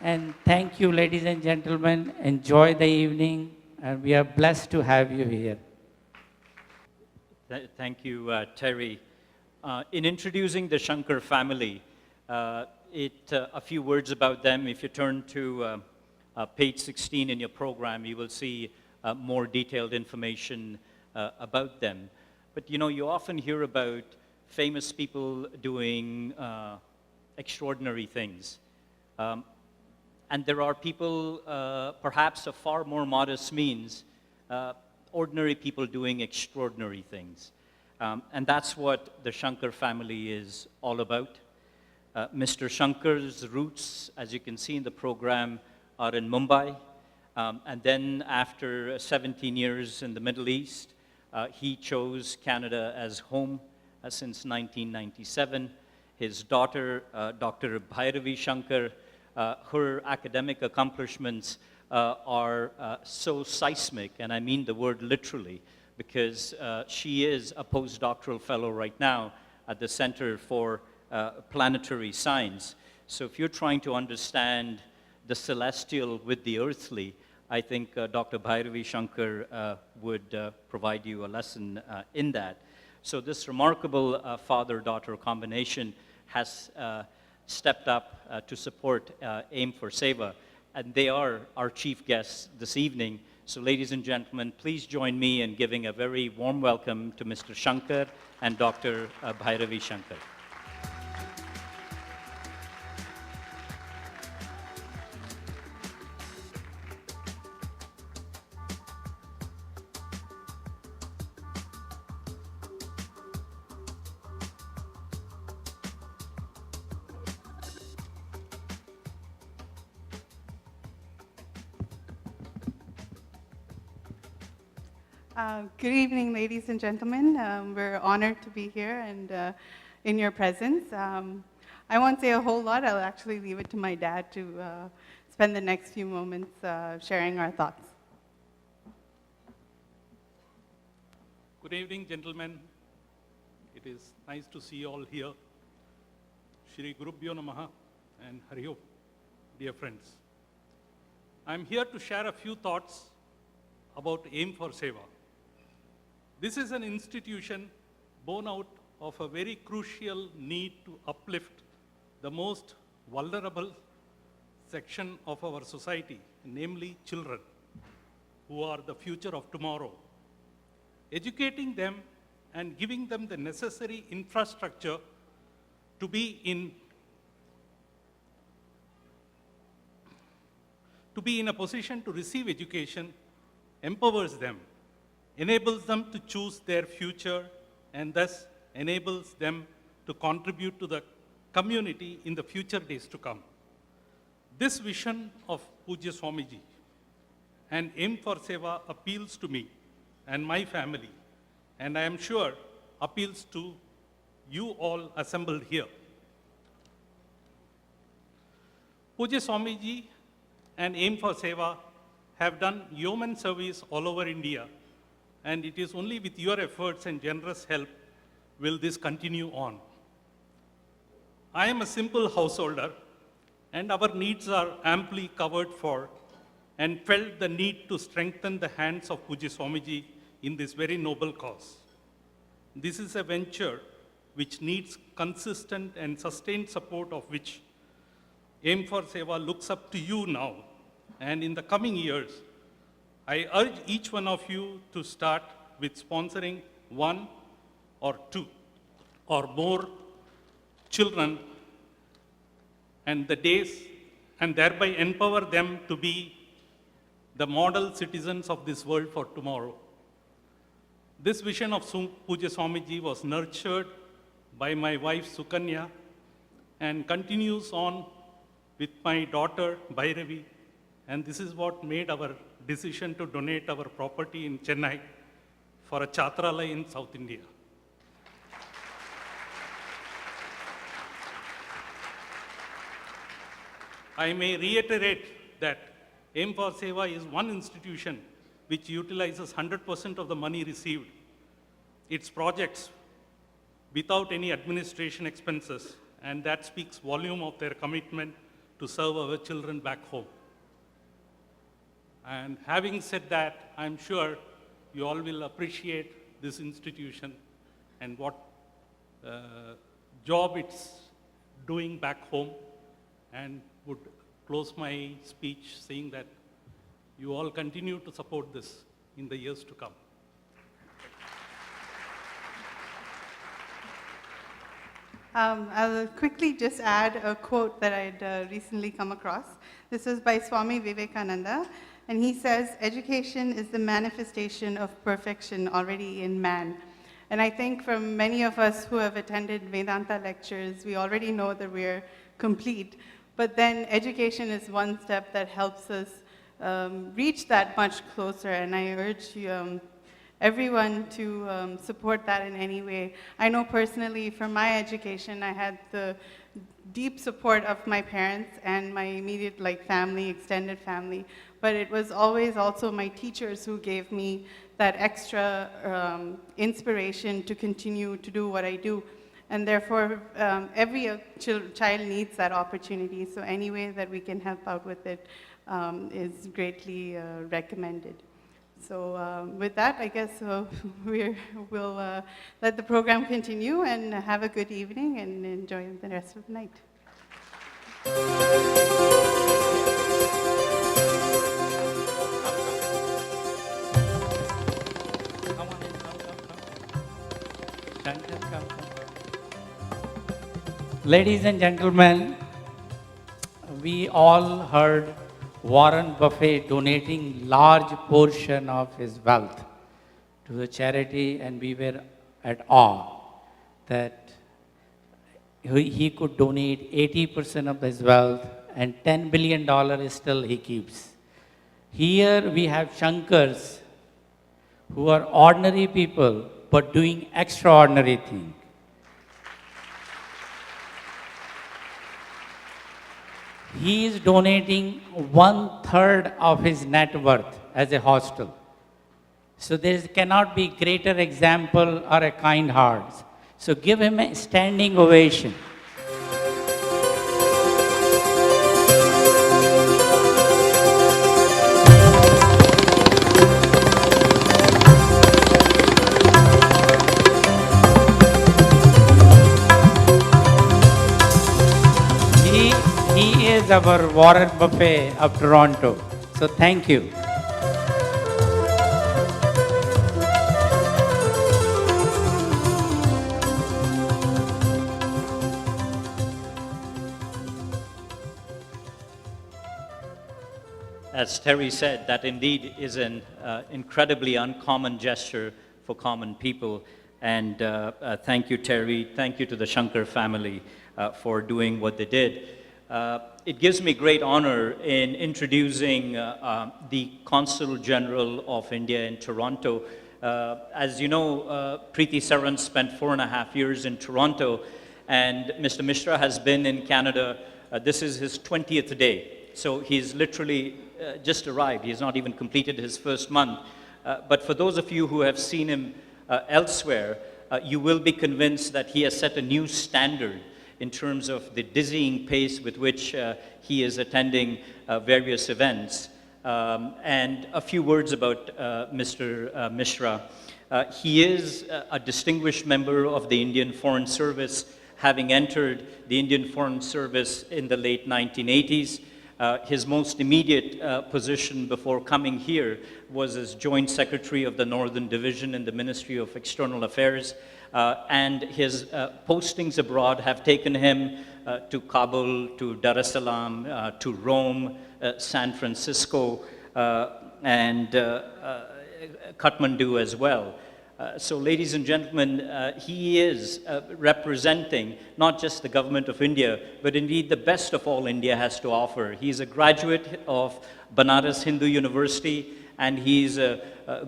And thank you, ladies and gentlemen. Enjoy the evening, and we are blessed to have you here. Thank you, Terry. In introducing the Shankar family, a few words about them. If you turn to page 16 in your program, you will see more detailed information about them. But you know, you often hear about famous people doing extraordinary things. And there are people, perhaps of far more modest means, ordinary people doing extraordinary things. And that's what the Shankar family is all about. Mr. Shankar's roots, as you can see in the program, are in Mumbai. And then after 17 years in the Middle East, he chose Canada as home since 1997. His daughter, Dr. Bhairavi Shankar, her academic accomplishments are so seismic, and I mean the word literally, because she is a postdoctoral fellow right now at the Center for Planetary Science. So if you're trying to understand the celestial with the earthly, I think Dr. Bhairavi Shankar would provide you a lesson in that. So this remarkable father-daughter combination has stepped up to support AIM for Seva, and they are our chief guests this evening. So ladies and gentlemen, please join me in giving a very warm welcome to Mr. Shankar and Dr. Bhairavi Shankar. Good evening, ladies and gentlemen. We're honored to be here and in your presence. I won't say a whole lot. I'll actually leave it to my dad to spend the next few moments sharing our thoughts. Good evening, gentlemen. It is nice to see you all here. Shri Gurubhyo Namaha and Hari Om, dear friends. I'm here to share a few thoughts about AIM for Seva. This is an institution born out of a very crucial need to uplift the most vulnerable section of our society, namely children, who are the future of tomorrow. Educating them and giving them the necessary infrastructure to be in a position to receive education empowers them, enables them to choose their future, and thus enables them to contribute to the community in the future days to come. This vision of Pujya Swamiji and AIM for Seva appeals to me and my family, and I am sure appeals to you all assembled here. Pujya Swamiji and AIM for Seva have done yeoman service all over India, and it is only with your efforts and generous help will this continue on. I am a simple householder, and our needs are amply covered for, and felt the need to strengthen the hands of Pujya Swamiji in this very noble cause. This is a venture which needs consistent and sustained support, of which AIM for Seva looks up to you now. And in the coming years, I urge each one of you to start with sponsoring one or two or more children and thereby empower them to be the model citizens of this world for tomorrow. This vision of Pujya Swamiji was nurtured by my wife Sukanya and continues on with my daughter Bhairavi, and this is what made our decision to donate our property in Chennai for a Chatralaya in South India. I may reiterate that AIM for Seva is one institution which utilizes 100% of the money received, its projects, without any administration expenses, and that speaks volume of their commitment to serve our children back home. And having said that, I'm sure you all will appreciate this institution and what job it's doing back home, and would close my speech saying that you all continue to support this in the years to come. I'll quickly just add a quote that I'd recently come across. This was by Swami Vivekananda, and he says, "Education is the manifestation of perfection already in man." And I think from many of us who have attended Vedanta lectures, we already know that we're complete, but then education is one step that helps us reach that much closer, and I urge you, everyone to support that in any way. I know personally for my education, I had the deep support of my parents and my immediate family, extended family, but it was always also my teachers who gave me that extra inspiration to continue to do what I do. And therefore, every child needs that opportunity, so any way that we can help out with it is greatly recommended. So with that, I guess we'll let the program continue and have a good evening and enjoy the rest of the night. Ladies and gentlemen, we all heard Warren Buffett donating large portion of his wealth to the charity, and we were at awe that he could donate 80% of his wealth, and $10 billion is still he keeps. Here we have Shankars who are ordinary people but doing extraordinary things. He is donating 1/3 of his net worth as a hostel. So there cannot be greater example or a kind heart. So give him a standing ovation. He is our Warren Buffett of Toronto. So thank you. As Terry said, that indeed is an incredibly uncommon gesture for common people. And thank you, Terry. Thank you to the Shankar family for doing what they did. It gives me great honor in introducing the Consul General of India in Toronto. As you know, Preeti Saran spent 4.5 years in Toronto, and Mr. Mishra has been in Canada. This is his 20th day. So he's literally just arrived. He has not even completed his first month. But for those of you who have seen him elsewhere, you will be convinced that he has set a new standard in terms of the dizzying pace with which he is attending various events. And a few words about Mr. Mishra. He is a distinguished member of the Indian Foreign Service, having entered the Indian Foreign Service in the late 1980s. His most immediate position before coming here was as Joint Secretary of the Northern Division in the Ministry of External Affairs. And his postings abroad have taken him to Kabul, to Dar es Salaam, to Rome, San Francisco, and Kathmandu as well. So ladies and gentlemen, he is representing not just the government of India, but indeed the best of all India has to offer. He's a graduate of Banaras Hindu University, and he's a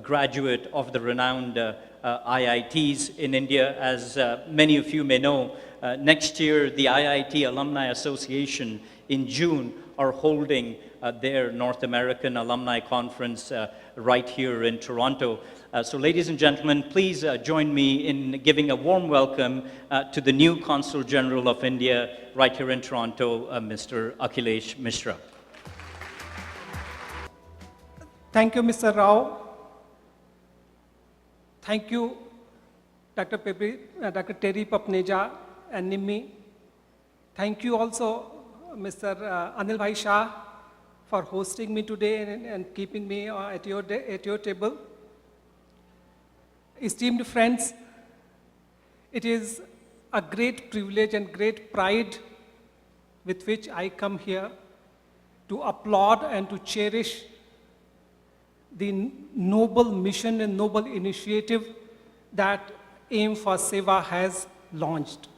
graduate of the renowned IITs in India. As many of you may know, next year the IIT Alumni Association in June are holding their North American Alumni Conference right here in Toronto. So ladies and gentlemen, please join me in giving a warm welcome to the new Consul General of India right here in Toronto, Mr. Akhilesh Mishra. Thank you, Mr. Rao. Thank you, Dr. Terry Papneja and Nimmi. Thank you also, Mr. Anil Bhai Shah, for hosting me today and keeping me at your table. Esteemed friends, it is a great privilege and great pride with which I come here to applaud and to cherish the noble mission and noble initiative that Aim for Seva has launched.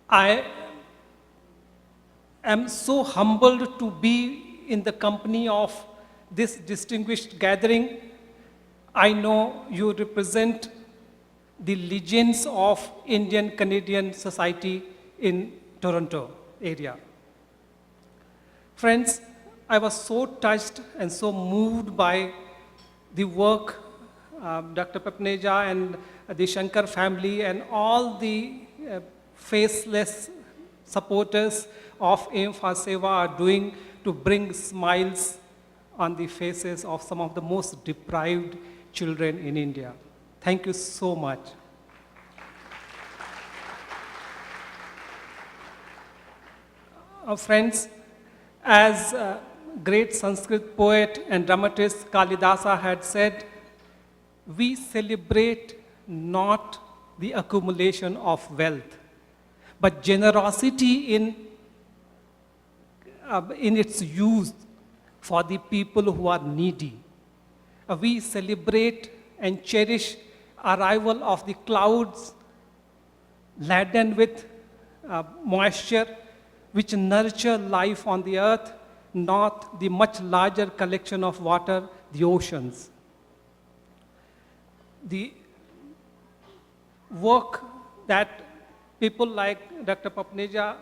I am so humbled to be in the company of this distinguished gathering. I know you represent the legends of Indian Canadian society in Toronto area. Friends, I was so touched and so moved by the work Dr. Papneja and the Shankar family and all the faceless supporters of Aim for Seva are doing to bring smiles on the faces of some of the most deprived children in India. Thank you so much. Friends, as great Sanskrit poet and dramatist Kalidasa had said, we celebrate not the accumulation of wealth, but generosity in its use for the people who are needy. We celebrate and cherish arrival of the clouds laden with moisture which nurture life on the earth, not the much larger collection of water, the oceans. The work that people like Dr. Papneja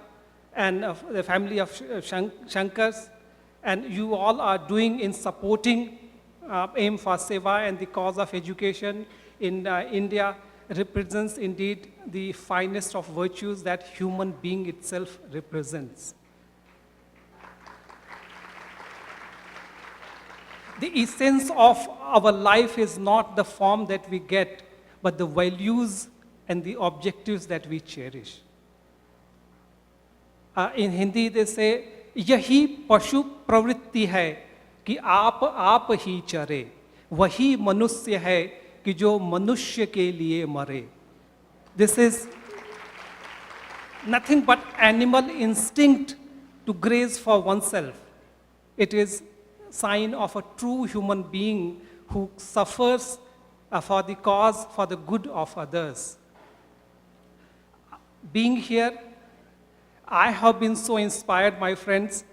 and the family of Shankars and you all are doing in supporting Aim for Seva and the cause of education in India represents indeed the finest of virtues that human being itself represents. The essence of our life is not the form that we get, but the values and the objectives that we cherish. In Hindi they say, yahi pashu pravritti hai कि आप ही चरे, वही मनुष्य है कि जो मनुष्य के लिए मरे. This is nothing but animal instinct to graze for oneself. It is sign of a true human being who suffers for the cause, for the good of others. Being here, I have been so inspired, my friends,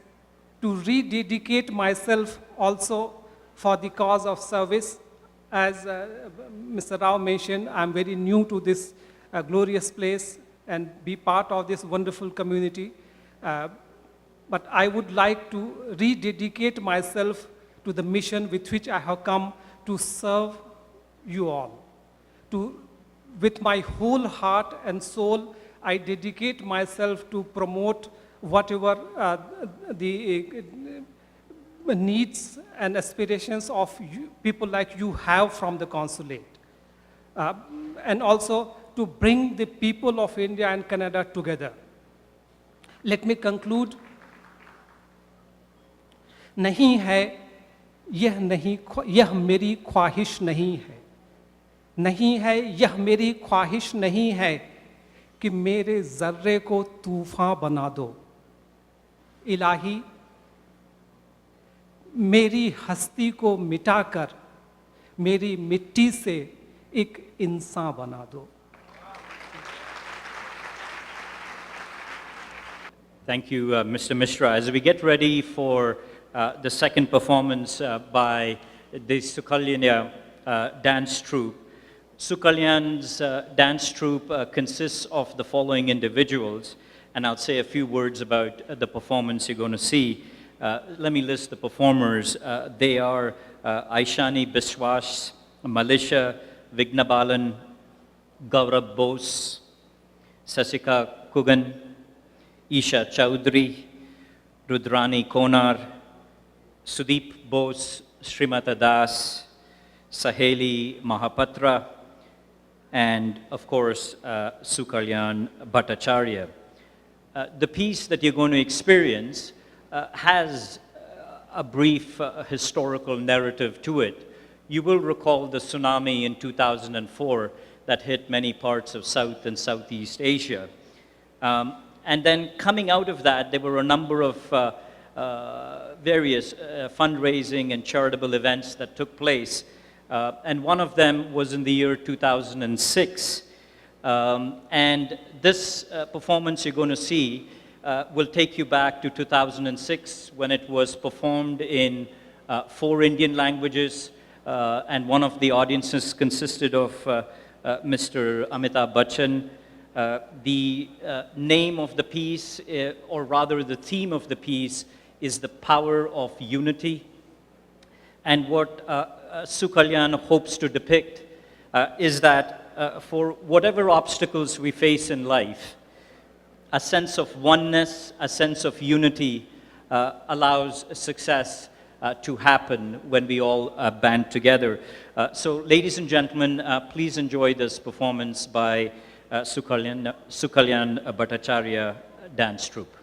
to rededicate myself also for the cause of service. As Mr. Rao mentioned, I'm very new to this glorious place and be part of this wonderful community. But I would like to rededicate myself to the mission with which I have come to serve you all. With my whole heart and soul, I dedicate myself to promote whatever the needs and aspirations of people like you have from the consulate. And also to bring the people of India and Canada together. Let me conclude. नहीं है यह मेरी ख्वाहिश नहीं है. नहीं है यह मेरी ख्वाहिश नहीं है कि मेरे जर्रे को तूफान बना दो. इलाही मेरी हस्ती को मिटाकर मेरी मिट्टी से एक इंसान बना दो. Thank you, Mr. Mishra. As we get ready for the second performance by the Sukalyanya dance troupe, Sukalyan's dance troupe consists of the following individuals, and I'll say a few words about the performance you're going to see. Let me list the performers. They are Aishani Biswas, Malisha Vignabalan, Gaurav Bose, Sasika Kugan, Isha Chaudhary, Rudrani Konar, Sudeep Bose, Srimata Das, Saheli Mahapatra, and of course, Sukalyan Bhattacharya. The piece that you're going to experience has a brief historical narrative to it, you will recall the tsunami in 2004 that hit many parts of South and Southeast Asia. And then coming out of that, there were a number of various fundraising and charitable events that took place. And one of them was in the year 2006. And this performance you're going to see will take you back to 2006 when it was performed in 4 Indian languages. And one of the audiences consisted of Mr. Amitabh Bachchan. The name of the piece, or rather the theme of the piece, is the power of unity. And what Sukalyan hopes to depict is that for whatever obstacles we face in life, a sense of oneness, a sense of unity allows success to happen when we all band together. So ladies and gentlemen, please enjoy this performance by Sukalyan Bhattacharya Dance Troupe.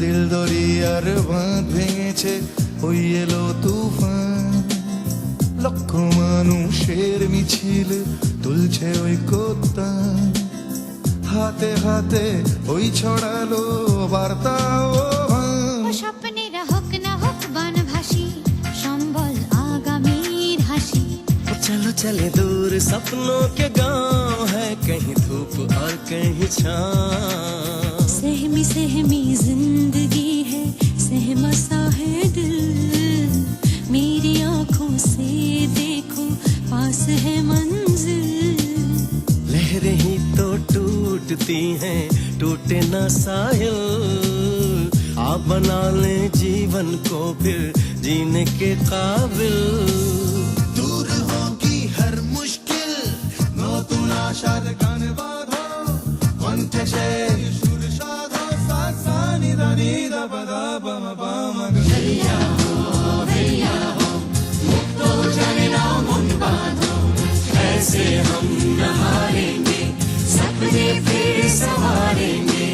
দিল দরিয়ার বাঁধ ভেঙেছে ওই এলো তুফান, লক্ষ মানুষের মিছিল তুলছে ওই কোত্তান, হাতে হাতে ওই ছড়ালো বার্তা ও স্বপ্নেরা হোক না হোক বনভাসী, সম্বল আগামীর হাসি। चलो चले दूर सपनों के गांव है, कहीं धूप और कहीं छाँव। सहमी सहमी जिंदगी है, सहमा सा है दिल, मेरी आँखों से देखो पास है मंजिल। लहरें ही तो टूटती हैं, टूटे ना साहिल, आप बना ले जीवन को फिर जीने के काबिल। दूर होगी हर मुश्किल, नतून आशार गान बाঁধো, কণ্ঠে সেই সুর সাধো, সা নি ধা নি ধা পা ধা পা মা পা মা গা। हैया हो मुक्तो जाने ना मन बांधो, ऐसे हम न हारेंगे, सपने फिर संवारेंगे।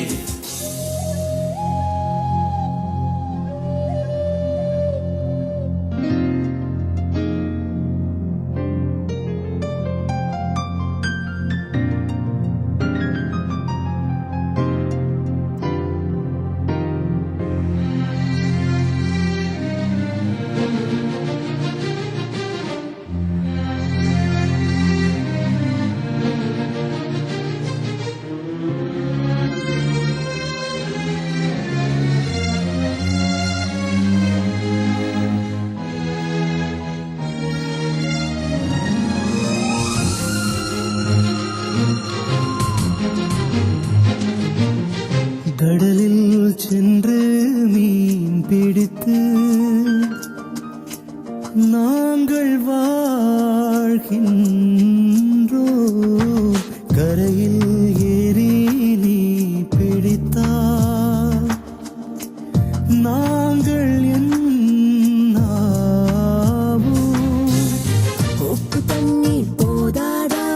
கடலில் சென்று மீன் பிடித்து நாங்கள் வாழ்கின்றோம், கரையில் ஏறி நீ பிடித்தால் நாங்கள் என்னாவோம்? உப்பு தண்ணீர் போதாதா,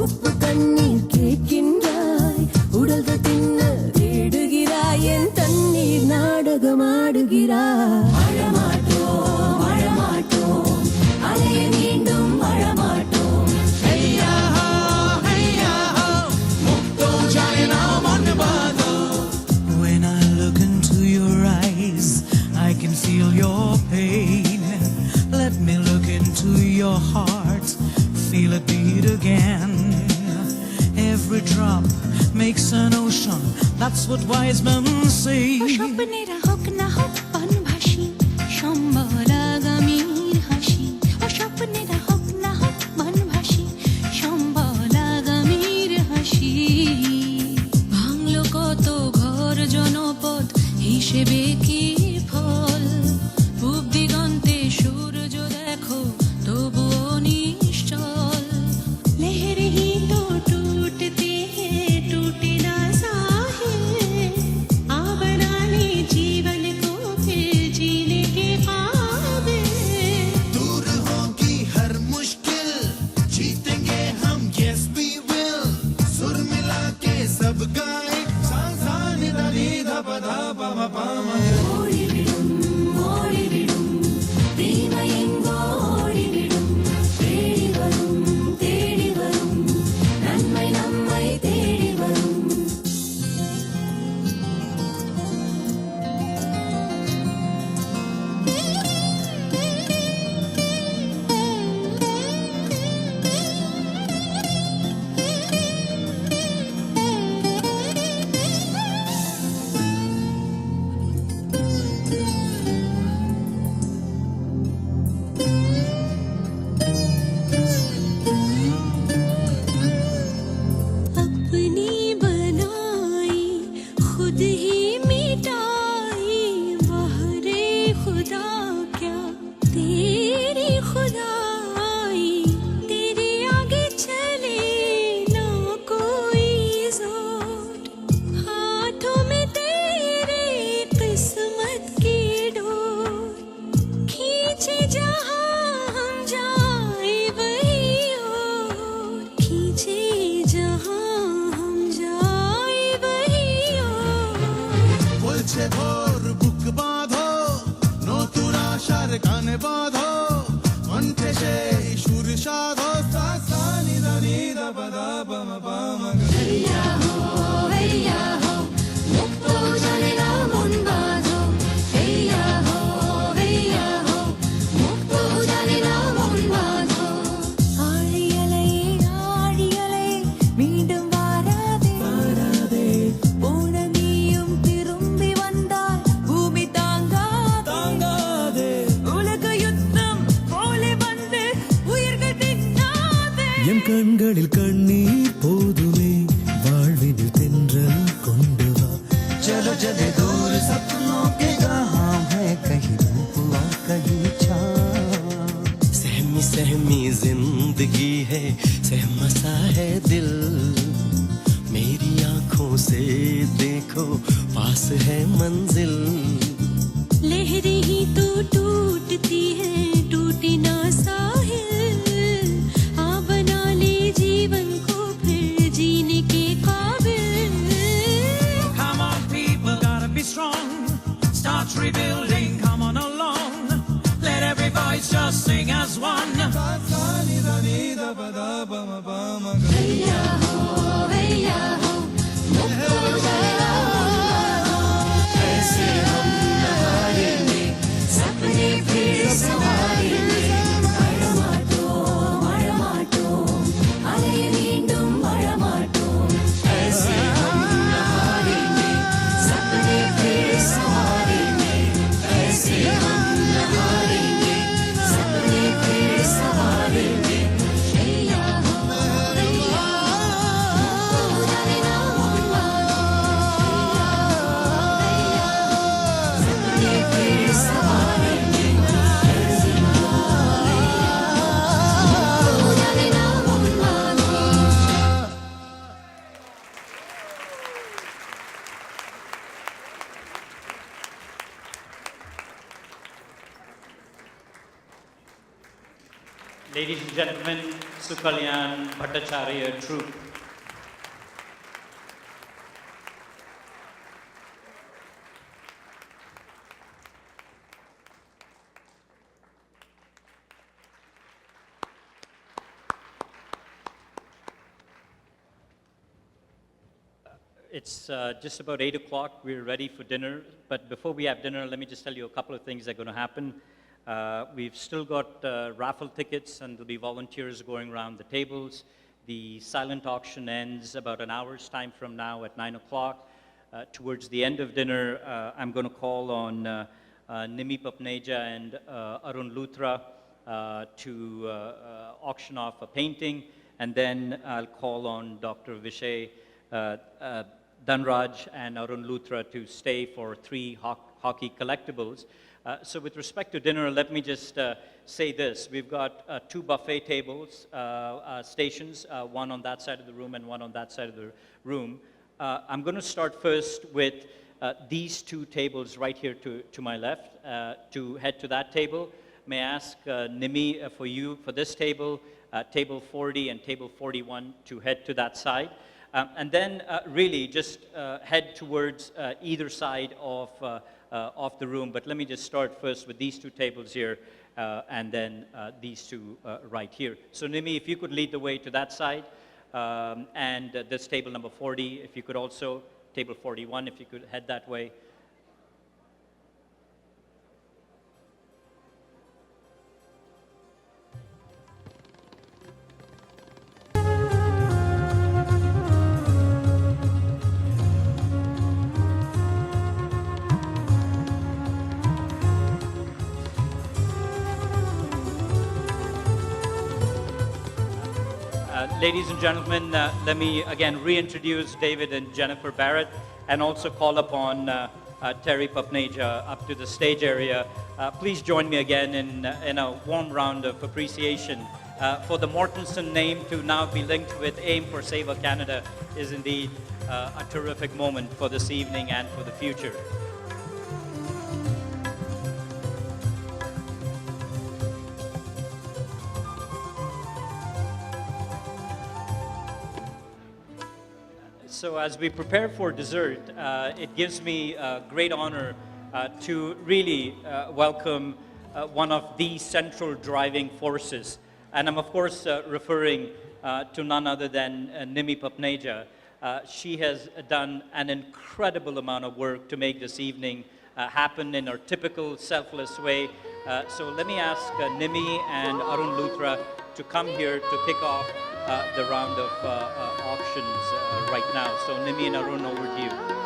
உப்பு தண்ணீர் கேட்கின்றாய், உடல்கள் தின்ன விடுகிறாய், என் தண்ணீர் நாடகமாடுகிறாய்। அழமாட்டோம் அழமாட்டோம், அலைய மீண்டும் அழமாட்டோம்। हैया हो मुक्तो जाने ना मन बांधो। When I look into your eyes, I can feel your pain. Let me look into your heart, feel it beat again. Every drop makes an ocean, that's what wise men say. স্বপ্নেরা হোক না হোক বনভাসী, সম্বল আগামীর হাসি। স্বপ্নেরা হোক না হোক বনভাসী, সম্বল আগামীর হাসি। আছে ভোর বুক বাঁধো নতুন আশার গান বাঁধো কণ্ঠে সেই সুর সাধো সা সা নি দা নি দা পা দা পা মা পা মা গা हैया हो मुक्त जाने ना मन बाजो हैया हो मुक्त जाने ना मन बाजो ஆழியலை ஆழியலை மீண்டும் வாராதே போன நீயும் திரும்பி வந்தால் பூமி தாங்காதே உலக யுத்தம் போலே வந்து உயிர்கள் தின்னாதே என் கண்களில் கண்ணீர் போதுமே வாழ்வினில் தென்றல் கொண்டு வா चलो चले दूर सपनों के कहाँ है कहीं धूप और कहीं छाँव सहमी सहमी जिंदगी है सहमा सा है दिल मेरी आंखों से देखो पास है मंजिल लहरें ही तो टूटती है टूटी ना साहिल आ बना ले जीवन को फिर जीने के काबिल Come on people gotta be strong start rebuilding come on along let every voice just sing as one हैया हो मुक्त जाने ना मन बाजो ऐसे हम नहारेंगे सपने फिर संवारेंगे मरमाटो अले मींडुम मरमाटो ऐसे हम नहारेंगे सपने फिर संवारेंगे ऐसे हम नहारेंगे सपने फिर संवारेंगे हैया हो मुक्त जाने ना मन बाजो सपने फिर संवारेंगे ऐसे मुक्त जाने ना मन बाजो Ladies and gentlemen, Sukalyan Bhattacharya troupe. It's just about 8 o'clock. We're ready for dinner. But before we have dinner, let me just tell you a couple of things that are going to happen. We've still got raffle tickets, and there'll be volunteers going around the tables. The silent auction ends about an hour's time from now at 9 o'clock. Towards the end of dinner, I'm going to call on Nimi Papneja and Arun Luthra to auction off a painting. And then I'll call on Dr. Vishay Dhanraj and Arun Luthra to stay for 3 hockey collectibles. So with respect to dinner, let me just say this. We've got 2 buffet tables, stations, one on that side of the room and one on that side of the room. I'm going to start first with these 2 tables right here to my left. To head to that table, may I ask Nimi for this table, table 40 and table 41 to head to that side. And then really just head towards either side of the room. But let me just start first with these 2 tables here and then these 2 right here. So Nimi, if you could lead the way to that side and this table number 40, if you could also, table 41, if you could head that way. Ladies and gentlemen, let me again reintroduce David and Jennifer Barrett and also call upon Terry Papneja up to the stage area. Please join me again in a warm round of appreciation for the Mortensen name to now be linked with AIM for Seva Canada is indeed a terrific moment for this evening and for the future. So as we prepare for dessert, it gives me great honor to really welcome one of the central driving forces. And I'm of course referring to none other than Nimi Papneja. She has done an incredible amount of work to make this evening happen in her typical selfless way. So let me ask Nimi and Arun Luthra to come here to kick off the round of auctions right now. So Nimi and Arun, over to you.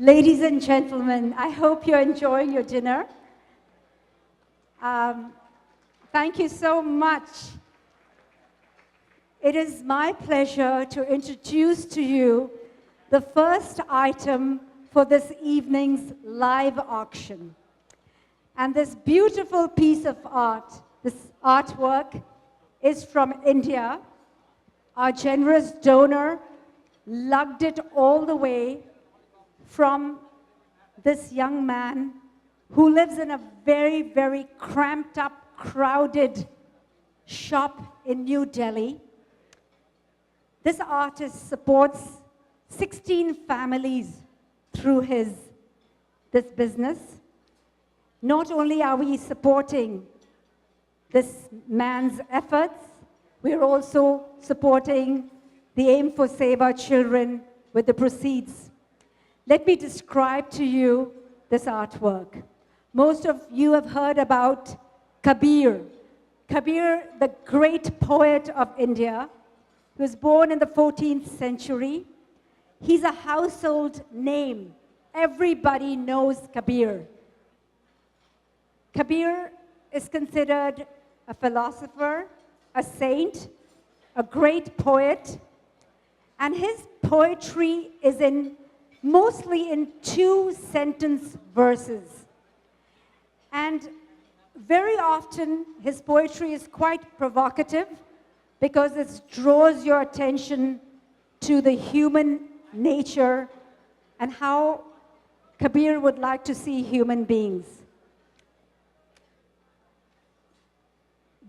Ladies and gentlemen, I hope you're enjoying your dinner. Thank you so much. It is my pleasure to introduce to you the first item for this evening's live auction. And this beautiful piece of art, this artwork, is from India. Our generous donor lugged it all the way from this young man who lives in a very, very cramped up, crowded shop in New Delhi. This artist supports 16 families through this business. Not only are we supporting this man's efforts, we're also supporting the Aim for Seva children with the proceeds. Let me describe to you this artwork. Most of you have heard about Kabir. Kabir, the great poet of India, who was born in the 14th century. He's a household name. Everybody knows Kabir. Kabir is considered a philosopher, a saint, a great poet, and his poetry is mostly in 2-sentence verses. And very often his poetry is quite provocative because it draws your attention to the human nature and how Kabir would like to see human beings.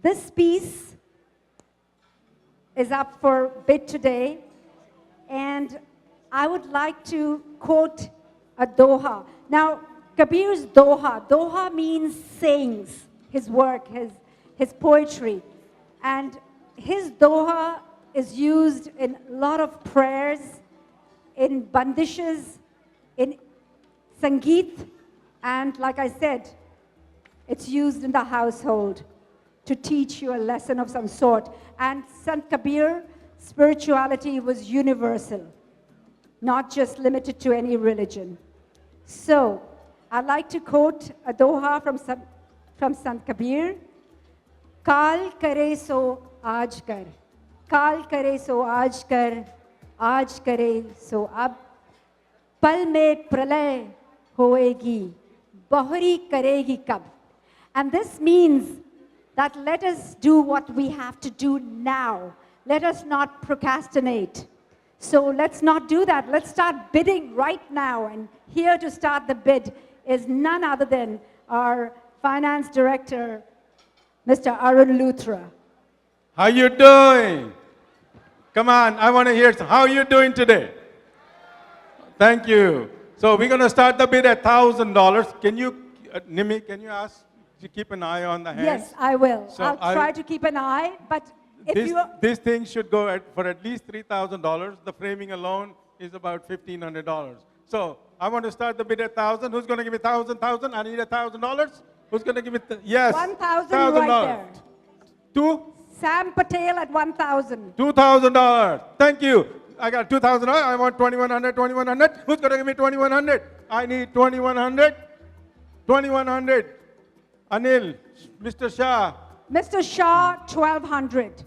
This piece is up for bid today, and I would like to quote a doha. Now, Kabir's doha means sayings, his work, his poetry. And his doha is used in a lot of prayers, in bandishes, in sangeet, and like I said, it's used in the household to teach you a lesson of some sort. And Sant Kabir, spirituality was universal, not just limited to any religion. So, I'd like to quote a doha from Sant Kabir. Kal kare so aaj kar, kal kare so aaj kar, aaj kare so ab, pal mein pralay hoegi, bahri karegi kab. And this means that let us do what we have to do now. Let us not procrastinate. So let's not do that. Let's start bidding right now. And here to start the bid is none other than our finance director, Mr. Arun Luthra. How you doing? Come on, I want to hear how you doing today. Thank you. So we're going to start the bid at $1,000. Can you, Nimi, can you ask to keep an eye on the hands? Yes, I will. So I'll try to keep an eye, but if this thing should go for at least $3,000. The framing alone is about $1,500. So I want to start the bid at 1,000. Who's going to give me 1,000? I need $1,000. Who's going to give me? Yes. 1,000 right there. Two? Sam Patel at 1,000. $2,000. Thank you. I got $2,000. I want 2,100. 2,100. Who's going to give me 2,100? I need 2,100. 2,100. Anil, Mr. Shah. Mr. Shah, 1,200.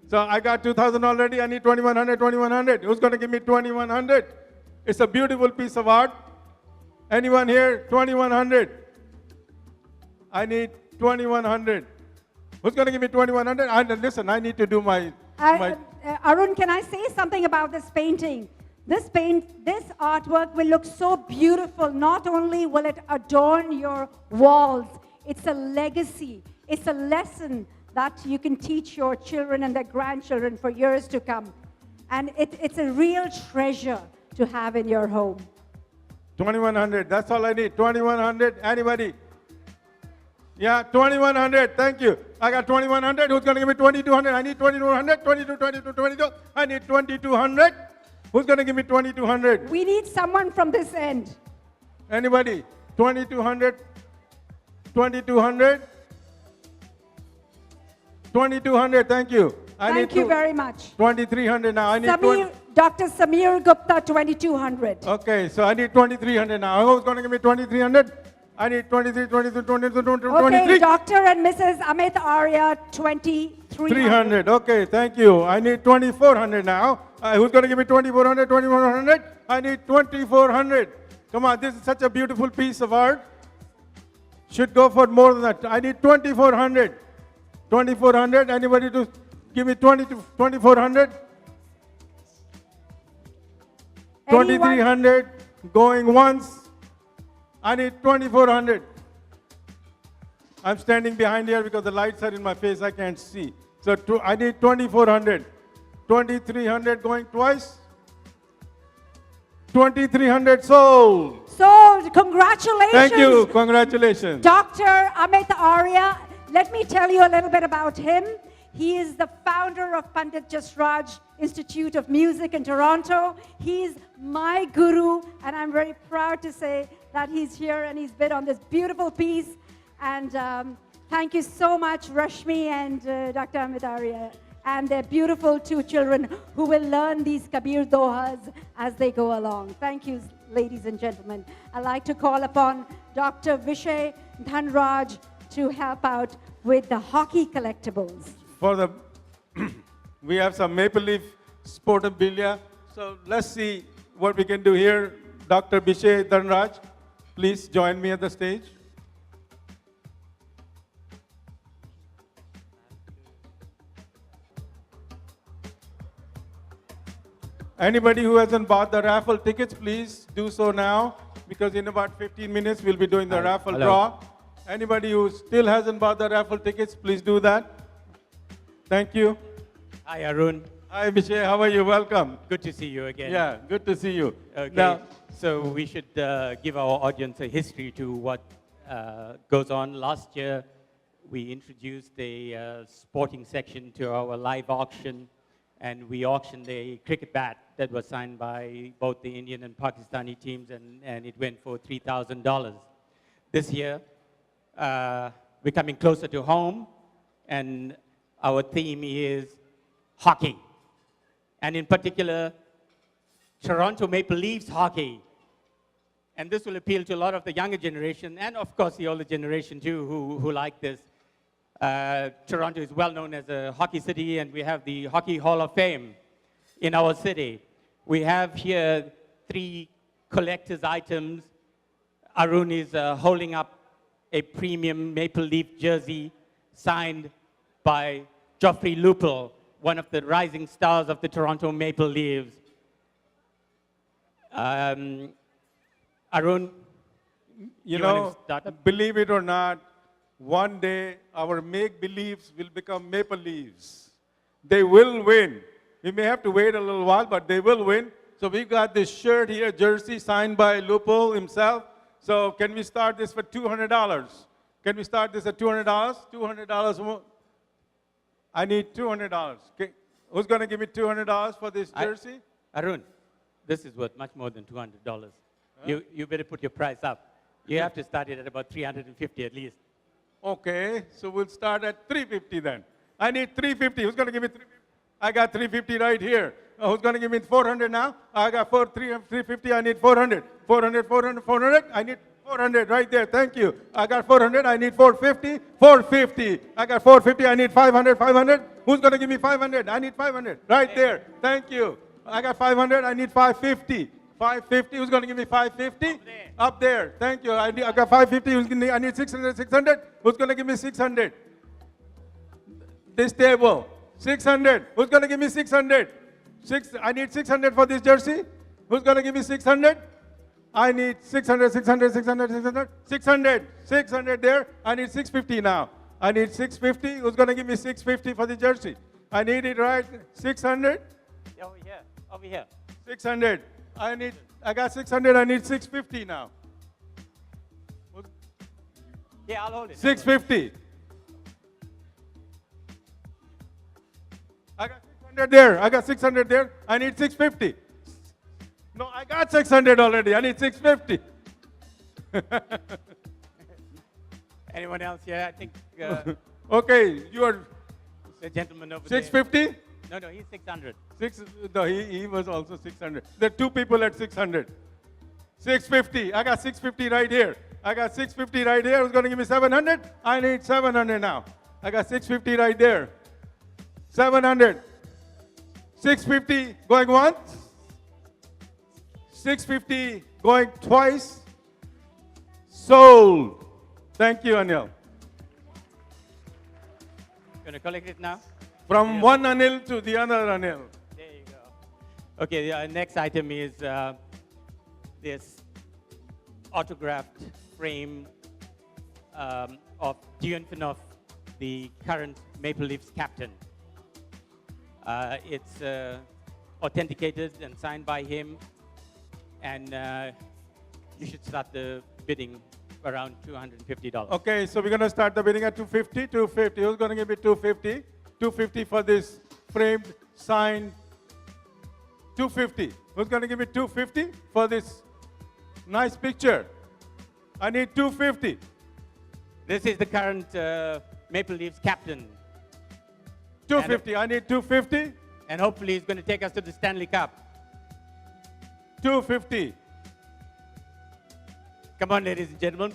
So I got 2,000 already. I need 2,100. 2,100. Who's going to give me 2,100? It's a beautiful piece of art. Anyone here? 2,100. I need 2,100. Who's going to give me 2,100? Listen, I need to do my... Arun, can I say something about this painting? This artwork will look so beautiful. Not only will it adorn your walls, it's a legacy. It's a lesson that you can teach your children and their grandchildren for years to come. And it's a real treasure to have in your home. 2,100. That's all I need. 2,100. Anybody? Yeah, 2,100. Thank you. I got 2,100. Who's going to give me 2,200? I need 2,200. 22, 22, 22. I need 2,200. Who's going to give me 2,200? We need someone from this end. Anybody? 2,200. 2,200. 2,200. Thank you. Thank you very much. 2,300 now. I need Dr. Samir Gupta, 2,200. Okay, so I need 2,300 now. Who's going to give me 2,300? I need 23, 22, 22, 23. Okay, Dr. and Mrs. Amit Arya, 2,300. Okay, thank you. I need 2,400 now. Who's going to give me 2,400, 2,100? I need 2,400. Come on, this is such a beautiful piece of art. Should go for more than that. I need 2,400. 2,400. Anybody to give me 2,400? 2,300. Going once. I need 2,400. I'm standing behind here because the lights are in my face. I can't see. So I need 2,400. 2,300 going twice. 2,300 sold. Sold. Congratulations. Thank you. Congratulations. Dr. Amit Arya, let me tell you a little bit about him. He is the founder of Pandit Jasraj Institute of Music in Toronto. He's my guru, and I'm very proud to say that he's here and he's been on this beautiful piece. And thank you so much, Rashmi and Dr. Amit Arya, and their beautiful two children who will learn these Kabir Dohas as they go along. Thank you, ladies and gentlemen. I'd like to call upon Dr. Vishay Dhanraj to help out with the hockey collectibles. For the, we have some Maple Leaf sportabilia. So let's see what we can do here. Dr. Bishay Dhanraj, please join me at the stage. Anybody who hasn't bought the raffle tickets, please do so now, because in about 15 minutes we'll be doing the raffle draw. Anybody who still hasn't bought the raffle tickets, please do that. Thank you. Hi, Arun. Hi, Bishay. How are you? Welcome. Good to see you again. Yeah, good to see you. Okay. Now, So we should give our audience a history to what goes on. Last year, we introduced a sporting section to our live auction, and we auctioned a cricket bat that was signed by both the Indian and Pakistani teams, and it went for $3,000. This year, we're coming closer to home, and our theme is hockey. And in particular, Toronto Maple Leafs hockey. And this will appeal to a lot of the younger generation, and of course the older generation too, who like this. Toronto is well known as a hockey city, and we have the Hockey Hall of Fame in our city. We have here 3 collector's items. Arun is holding up a premium Maple Leaf jersey signed by Joffrey Lupul, one of the rising stars of the Toronto Maple Leafs. Arun, you know, believe it or not, one day our make-believes will become Maple Leaves. They will win. We may have to wait a little while, but they will win. So we got this shirt here, jersey signed by Lupul himself. So can we start this for $200? Can we start this at $200? $200 more. I need $200. Okay. Who's going to give me $200 for this jersey? Arun, this is worth much more than $200. Huh? You better put your price up. You have to start it at about $350 at least. Okay, so we'll start at $350 then. I need $350. Who's going to give me $350? I got $350 right here. Who's going to give me $400 now? I got $350. I need $400. $400. I need $400 right there. Thank you. I got $400. I need $450. $450. I got $450. I need $500. $500. Who's going to give me $500? I need $500 right there. Thank you. I got $500. I need $550. $550. Who's going to give me $550? Up there. Thank you. I got $550. I need $600. $600. Who's going to give me $600? This table. $600. Who's going to give me $600? I need $600 for this jersey. Who's going to give me $600? I need $600. $600 there. I need $650 now. I need $650. Who's going to give me $650 for the jersey? I need it right. $600. Over here. Over here. $600. I got $600. I need $650 now. Yeah, I'll hold it. $650. I got $600 there. I got $600 there. I need $650. No, I got $600 already. I need $650. Anyone else? Yeah, I think. Okay, you are. The gentleman over $650? there. No, he's 600. No, he was also 600. There are 2 people at 600. 650. I got 650 right here. I got 650 right here. Who's going to give me 700? I need 700 now. I got 650 right there. 700. 650 going once. 650 going twice. Sold. Thank you, Anil. Going to collect it now? From one Anil to the other Anil. There you go. Okay, the next item is this autographed frame of Dion Phaneuf, the current Maple Leafs captain. It's authenticated and signed by him, and you should start the bidding around $250. Okay, so we're going to start the bidding at $250. $250. Who's going to give me $250? $250 for this framed, signed. $250. Who's going to give me $250 for this nice picture? I need $250. This is the current Maple Leafs captain. $250. I need $250. And hopefully he's going to take us to the Stanley Cup. $250. Come on, ladies and gentlemen.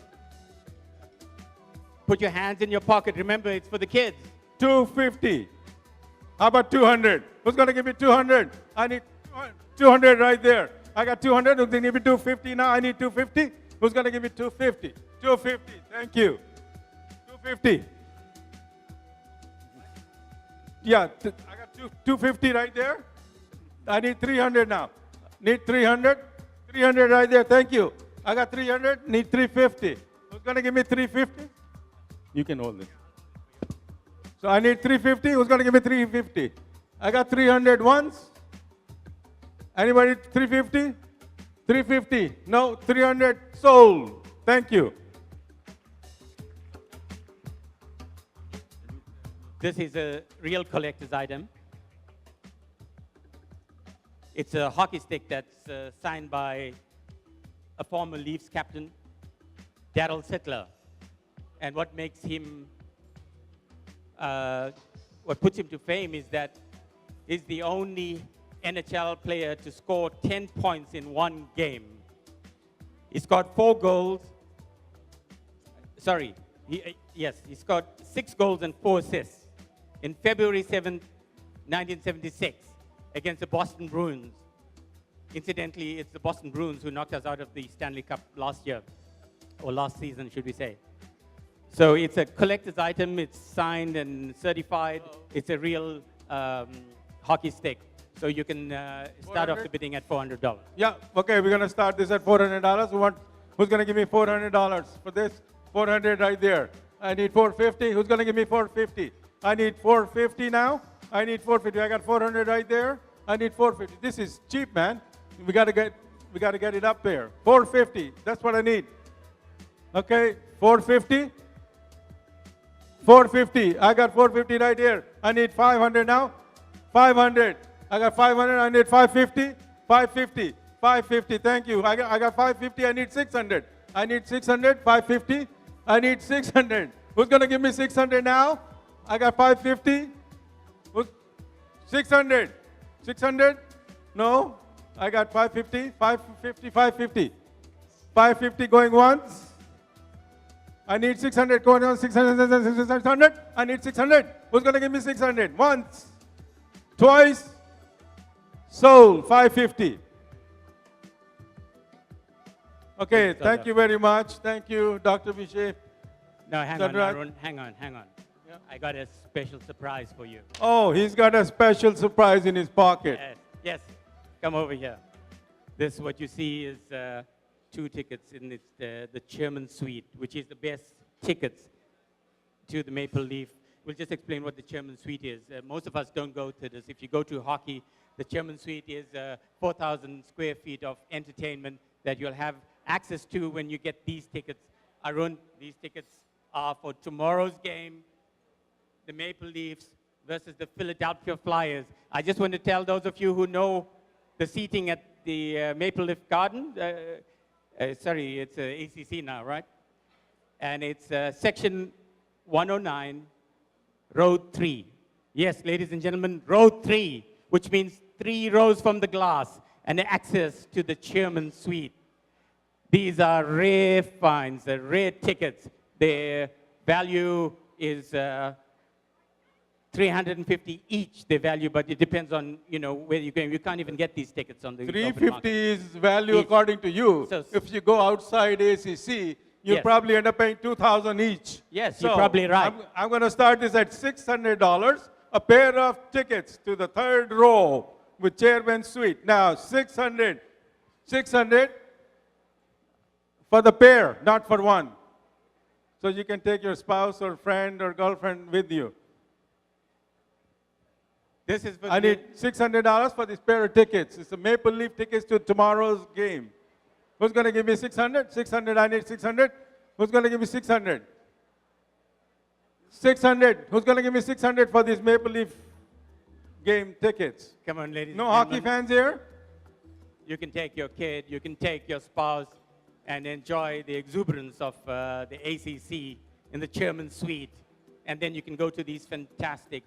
Put your hands in your pocket. Remember, it's for the kids. 250. How about 200? Who's going to give me 200? I need 200 right there. I got 200. Who's going to give me 250 now? I need 250. Who's going to give me 250? 250. Thank you. 250. Yeah, I got 250 right there. I need 300 now. Need 300. 300 right there. Thank you. I got 300. Need 350. Who's going to give me 350? You can hold it. So I need 350. Who's going to give me 350? I got 300 once. Anybody 350? 350. No, 300 sold. Thank you. This is a real collector's item. It's a hockey stick that's signed by a former Leafs captain, Darryl Sittler. And what makes him, what puts him to fame is that he's the only NHL player to score 10 points in one game. He scored 4 goals. Sorry, he scored 6 goals and 4 assists in February 7th, 1976 against the Boston Bruins. Incidentally, it's the Boston Bruins who knocked us out of the Stanley Cup last year, or last season, should we say. So it's a collector's item. It's signed and certified. It's a real hockey stick. So you can start off the bidding at $400. Yeah, okay, we're going to start this at $400. Who's going to give me $400 for this? 400 right there. I need 450. Who's going to give me 450? I need 450 now. I need 450. I got 400 right there. I need 450. This is cheap, man. We got to get it up there. 450. That's what I need. Okay, 450. 450. I got 450 right here. I need 500 now. 500. I got 500. I need 550. 550. 550. Thank you. I got 550. I need 600. I need 600. 550. I need 600. Who's going to give me 600 now? I got 550. 600. 600? No. I got 550. 550. 550. 550 going once. I need 600 going on. 600. 600. I need 600. Who's going to give me 600? Once. Twice. Sold. 550. Okay, thank you very much. Thank you, Dr. Vishay. No, hang on, Arun. Hang on. Yeah. I got a special surprise for you. Oh, he's got a special surprise in his pocket. Yes. Come over here. This, what you see, is 2 tickets in the Chairman Suite, which is the best tickets to the Maple Leaf. We'll just explain what the Chairman Suite is. Most of us don't go to this. If you go to hockey, the Chairman Suite is 4,000 square feet of entertainment that you'll have access to when you get these tickets. Arun, these tickets are for tomorrow's game, the Maple Leafs versus the Philadelphia Flyers. I just want to tell those of you who know the seating at the Maple Leaf Garden, sorry, it's ACC now, right? And it's section 109, row 3. Yes, ladies and gentlemen, row 3, which means 3 rows from the glass and access to the Chairman Suite. These are rare finds, rare tickets. Their value is $350 each, the value, but it depends on, where you're going. You can't even get these tickets on the $350 is value according to you. So, if you go outside ACC, you'll probably end up paying $2,000 each. Yes, you're probably right. I'm going to start this at $600, a pair of tickets to the 3rd row with Chairman Suite. Now, 600 for the pair, not for one. So you can take your spouse or friend or girlfriend with you. This is I need $600 for this pair of tickets. It's the Maple Leaf tickets to tomorrow's game. Who's going to give me 600? 600, I need 600. Who's going to give me 600? 600. Who's going to give me 600 for these Maple Leaf game tickets? Come on, ladies. No hockey fans here? You can take your kid, you can take your spouse, and enjoy the exuberance of the ACC in the Chairman Suite. And then you can go to these fantastic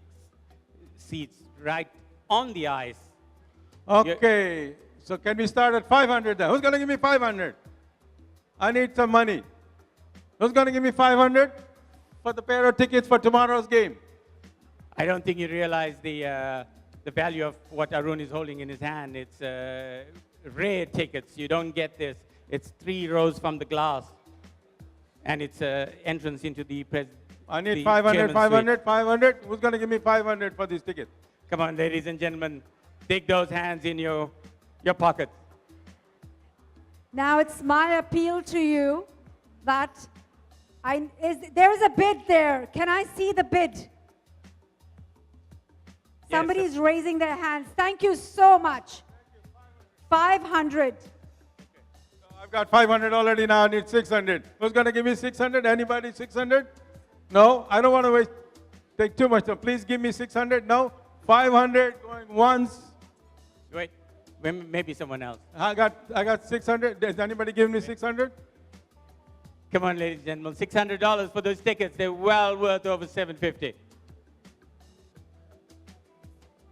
seats right on the ice. Okay, so can we start at 500 then? Who's going to give me 500? I need some money. Who's going to give me 500? for the pair of tickets for tomorrow's game. I don't think you realize the value of what Arun is holding in his hand. It's rare tickets. You don't get this. It's 3 rows from the glass. And it's entrance into the I need 500, 500, 500. Who's going to give me 500 for this ticket? Come on, ladies and gentlemen. Take those hands in your pockets. Now it's my appeal to you that there's a bid there. Can I see the bid? Somebody's raising their hands. Thank you so much. 500. I've got 500 already now. I need 600. Who's going to give me 600? Anybody 600? No, I don't want to take too much. So please give me 600. No, 500 going once. Wait, maybe someone else. I got 600. Does anybody give me 600? Come on, ladies and gentlemen. $600 for those tickets. They're well worth over $750.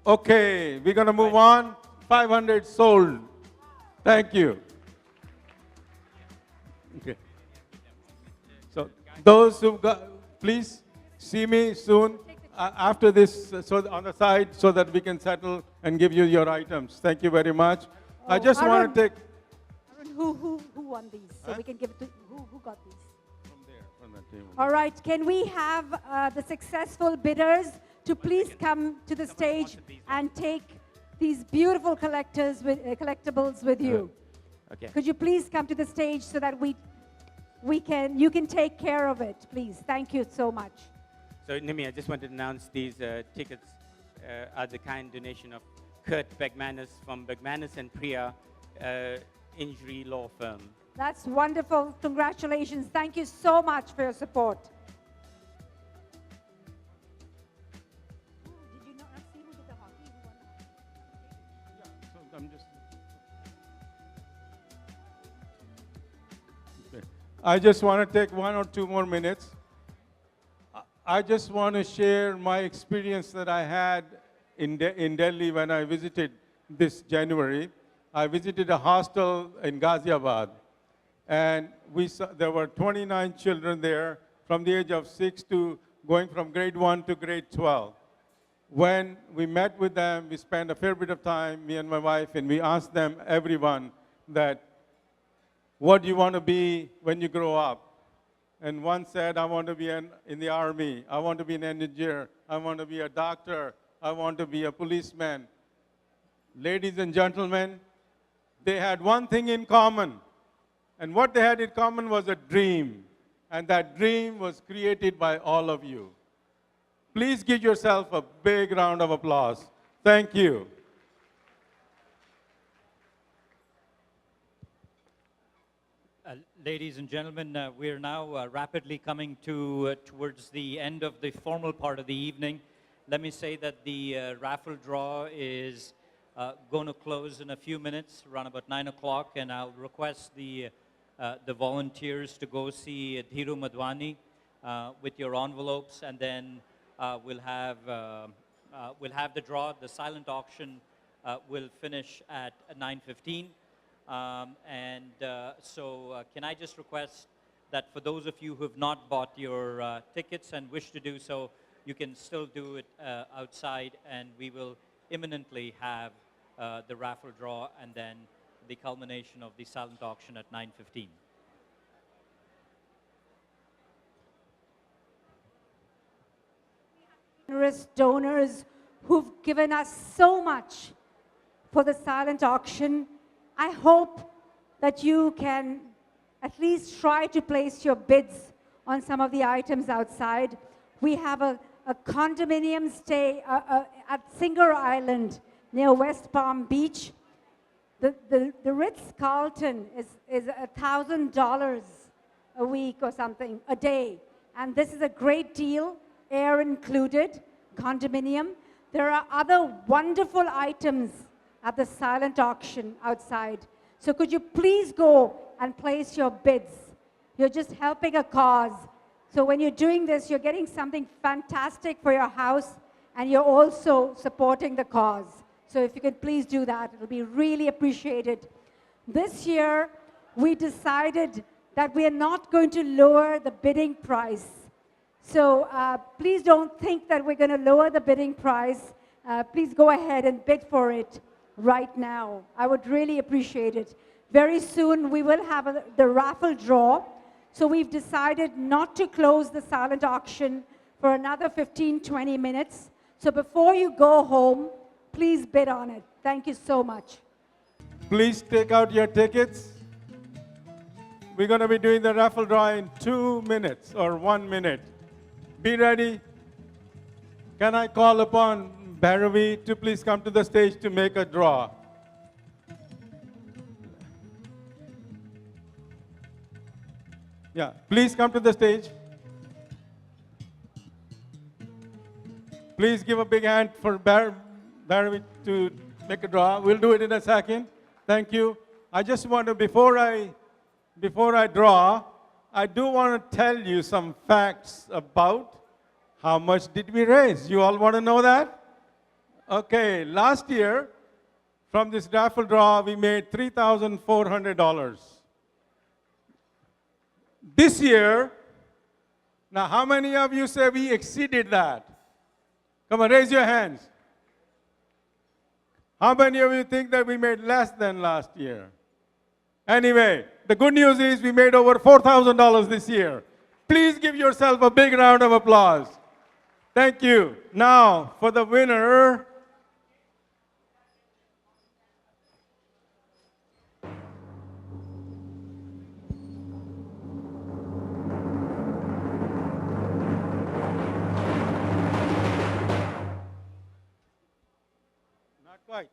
Okay, we're going to move on. 500 sold. Thank you. Okay. So those who got, please see me soon after this, so on the side, so that we can settle and give you your items. Thank you very much. I just want to take. Who won these? So we can give it to who got these? From there, from that table. All right. Can we have the successful bidders to please come to the stage and take these beautiful collectibles with you? Okay. Could you please come to the stage so that you can take care of it, please? Thank you so much. So, Nimi, I just wanted to announce these tickets are the kind donation of Kurt Begmanis from Begmanis and Priya Injury Law Firm. That's wonderful. Congratulations. Thank you so much for your support. Did you not see who did the hockey? Yeah, so I'm just. Okay. I just want to take 1 or 2 more minutes. I just want to share my experience that I had in Delhi when I visited this January. I visited a hostel in Ghaziabad, and there were 29 children there from the age of 6 to going from grade 1 to grade 12. When we met with them, we spent a fair bit of time, me and my wife, and we asked them, everyone, that what do you want to be when you grow up? And one said, I want to be in the army. I want to be an engineer. I want to be a doctor. I want to be a policeman. Ladies and gentlemen, they had one thing in common. And what they had in common was a dream. And that dream was created by all of you. Please give yourself a big round of applause. Thank you. Ladies and gentlemen, we're now rapidly coming towards the end of the formal part of the evening. Let me say that the raffle draw is going to close in a few minutes, around about 9 o'clock, and I'll request the volunteers to go see Dhiru Madhwani with your envelopes, and then we'll have the draw. The silent auction will finish at 9:15. So can I just request that for those of you who have not bought your tickets and wish to do so, you can still do it outside, and we will imminently have the raffle draw and then the culmination of the silent auction at 9:15. Generous donors who've given us so much for the silent auction. I hope that you can at least try to place your bids on some of the items outside. We have a condominium stay at Singer Island near West Palm Beach. The Ritz-Carlton is $1,000 a week or something, a day. And this is a great deal, air included, condominium. There are other wonderful items at the silent auction outside. So could you please go and place your bids? You're just helping a cause. So when you're doing this, you're getting something fantastic for your house, and you're also supporting the cause. So if you could please do that, it'll be really appreciated. This year, we decided that we are not going to lower the bidding price. So please don't think that we're going to lower the bidding price. Please go ahead and bid for it right now. I would really appreciate it. Very soon we will have the raffle draw. So we've decided not to close the silent auction for another 15-20 minutes. So before you go home, please bid on it. Thank you so much. Please take out your tickets. We're going to be doing the raffle draw in 2 minutes or 1 minute. Be ready. Can I call upon Bhairavi to please come to the stage to make a draw? Yeah, please come to the stage. Please give a big hand for Bhairavi to make a draw. We'll do it in a second. Thank you. I just want to, before I draw, I do want to tell you some facts about how much did we raise. You all want to know that? Okay, last year, from this raffle draw, we made $3,400. This year, now how many of you say we exceeded that? Come on, raise your hands. How many of you think that we made less than last year? Anyway, the good news is we made over $4,000 this year. Please give yourself a big round of applause. Thank you. Now, for the winner, not quite.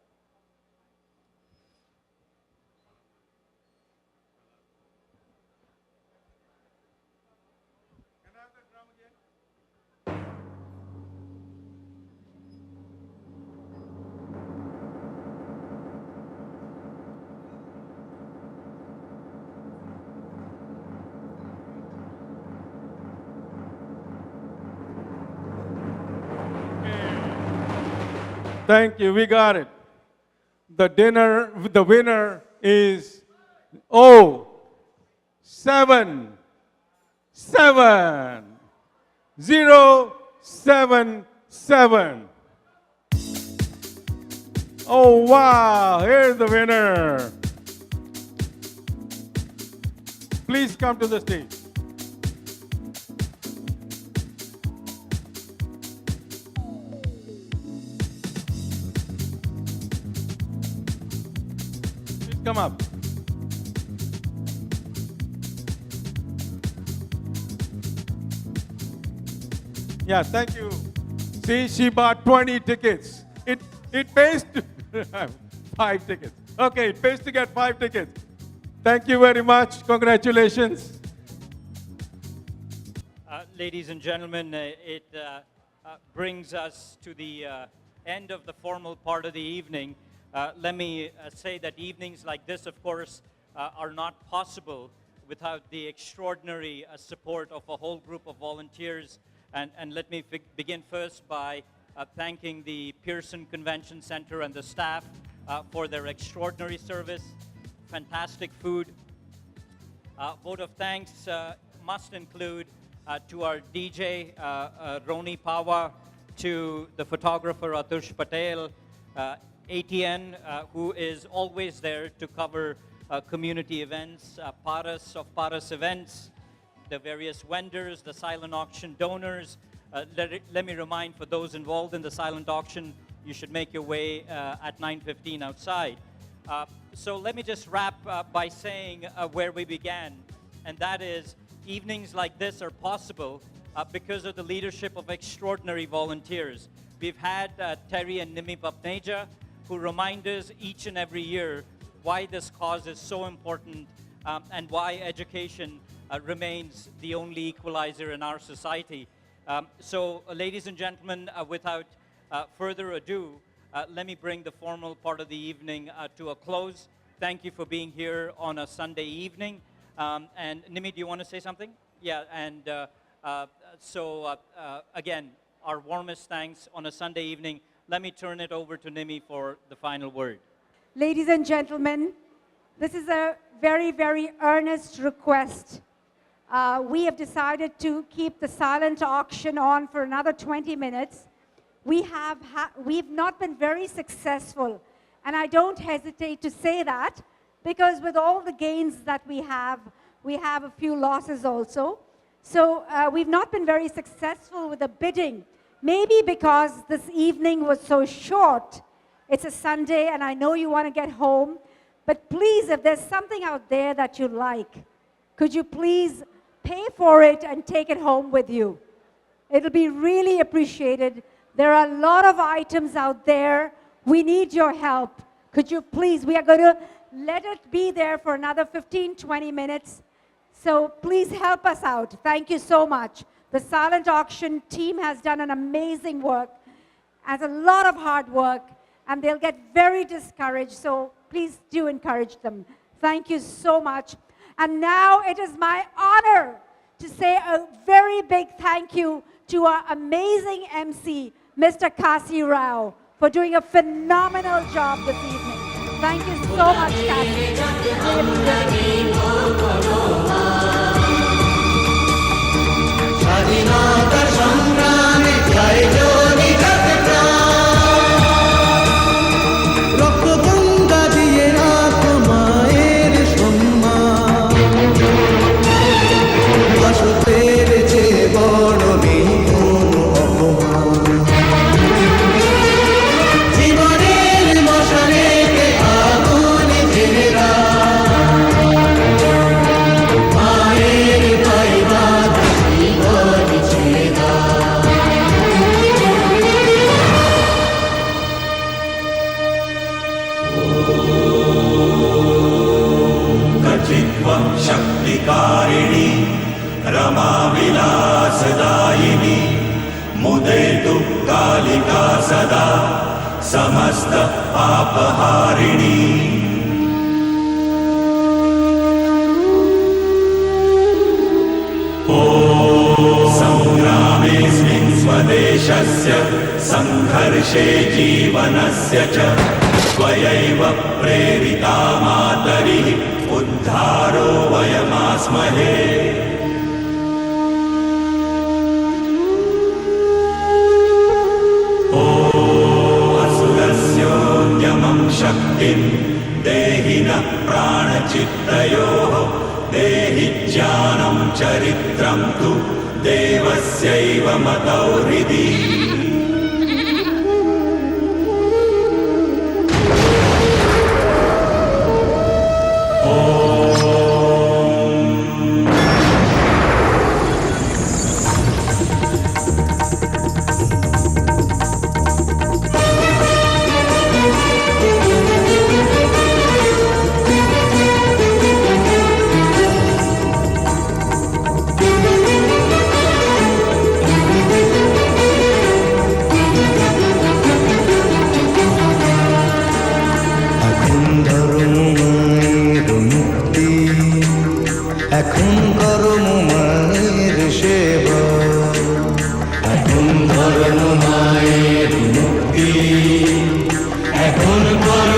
Thank you, we got it. The winner is 077. Oh wow, here's the winner. Please come to the stage. Come up. Yeah, thank you. See, she bought 20 tickets. It pays to 5 tickets. Okay, it pays to get 5 tickets. Thank you very much. Congratulations. Ladies and gentlemen, it brings us to the end of the formal part of the evening. Let me say that evenings like this, of course, are not possible without the extraordinary support of a whole group of volunteers. And let me begin first by thanking the Pearson Convention Center and the staff for their extraordinary service, fantastic food. Vote of thanks must include to our DJ, Roni Pawa, to the photographer, Atush Patel, ATN, who is always there to cover community events, Paras of Paras events, the various vendors, the silent auction donors. Let me remind, for those involved in the silent auction, you should make your way at 9:15 outside. So let me just wrap by saying where we began, and that is evenings like this are possible because of the leadership of extraordinary volunteers. We've had Terry and Nimi Papneja, who remind us each and every year why this cause is so important and why education remains the only equalizer in our society. So, ladies and gentlemen, without further ado, let me bring the formal part of the evening to a close. Thank you for being here on a Sunday evening. And Nimi, do you want to say something? Yeah, and again, our warmest thanks on a Sunday evening. Let me turn it over to Nimi for the final word. Ladies and gentlemen, this is a very, very earnest request we have decided to keep the silent auction on for another 20 minutes. We've not been very successful, and I don't hesitate to say that, because with all the gains that we have a few losses also. So we've not been very successful with the bidding, maybe because this evening was so short. It's a Sunday, and I know you want to get home, but please, if there's something out there that you like, could you please pay for it and take it home with you? It'll be really appreciated. There are a lot of items out there. We need your help. Could you please, we are going to let it be there for another 15, 20 minutes. So please help us out. Thank you so much. The silent auction team has done an amazing work, has a lot of hard work, and they'll get very discouraged. So please do encourage them. Thank you so much. And now it is my honor to say a very big thank you to our amazing MC, Mr. Kasi Rao, for doing a phenomenal job this evening. Thank you so much, Kasi. স্বাধীনতার সংগ্রামে জয় Johnny রক্ত গঙ্গা দিয়ে রাখো মায়ের সম্মান অসতের চেয়ে বড় নেই কোনো অপমান জীবনের মশালেতে আগুন জেলে মায়ের পাইবা জীবন ছেড়ে कचित्वं शक्तिकारिणी रमा विलासदायिनी मुदेतु कालिका सदा समस्त पापहारिणी संग्रामेऽस्मिन् स्वदेशस्य संघर्षे जीवनस्य च त्वयैव प्रेरिता मातरिः उद्धारो वयमास्महे असुरस्योद्यमं शक्तिं देहि नः प्राणचित्तयोः देहि ज्ञानं चरित्रं तु देवस्यैव मतौ हृदि এখন করম মায়ের সেবা এখন ধর্ম মায়ের মুক্তি এখন করম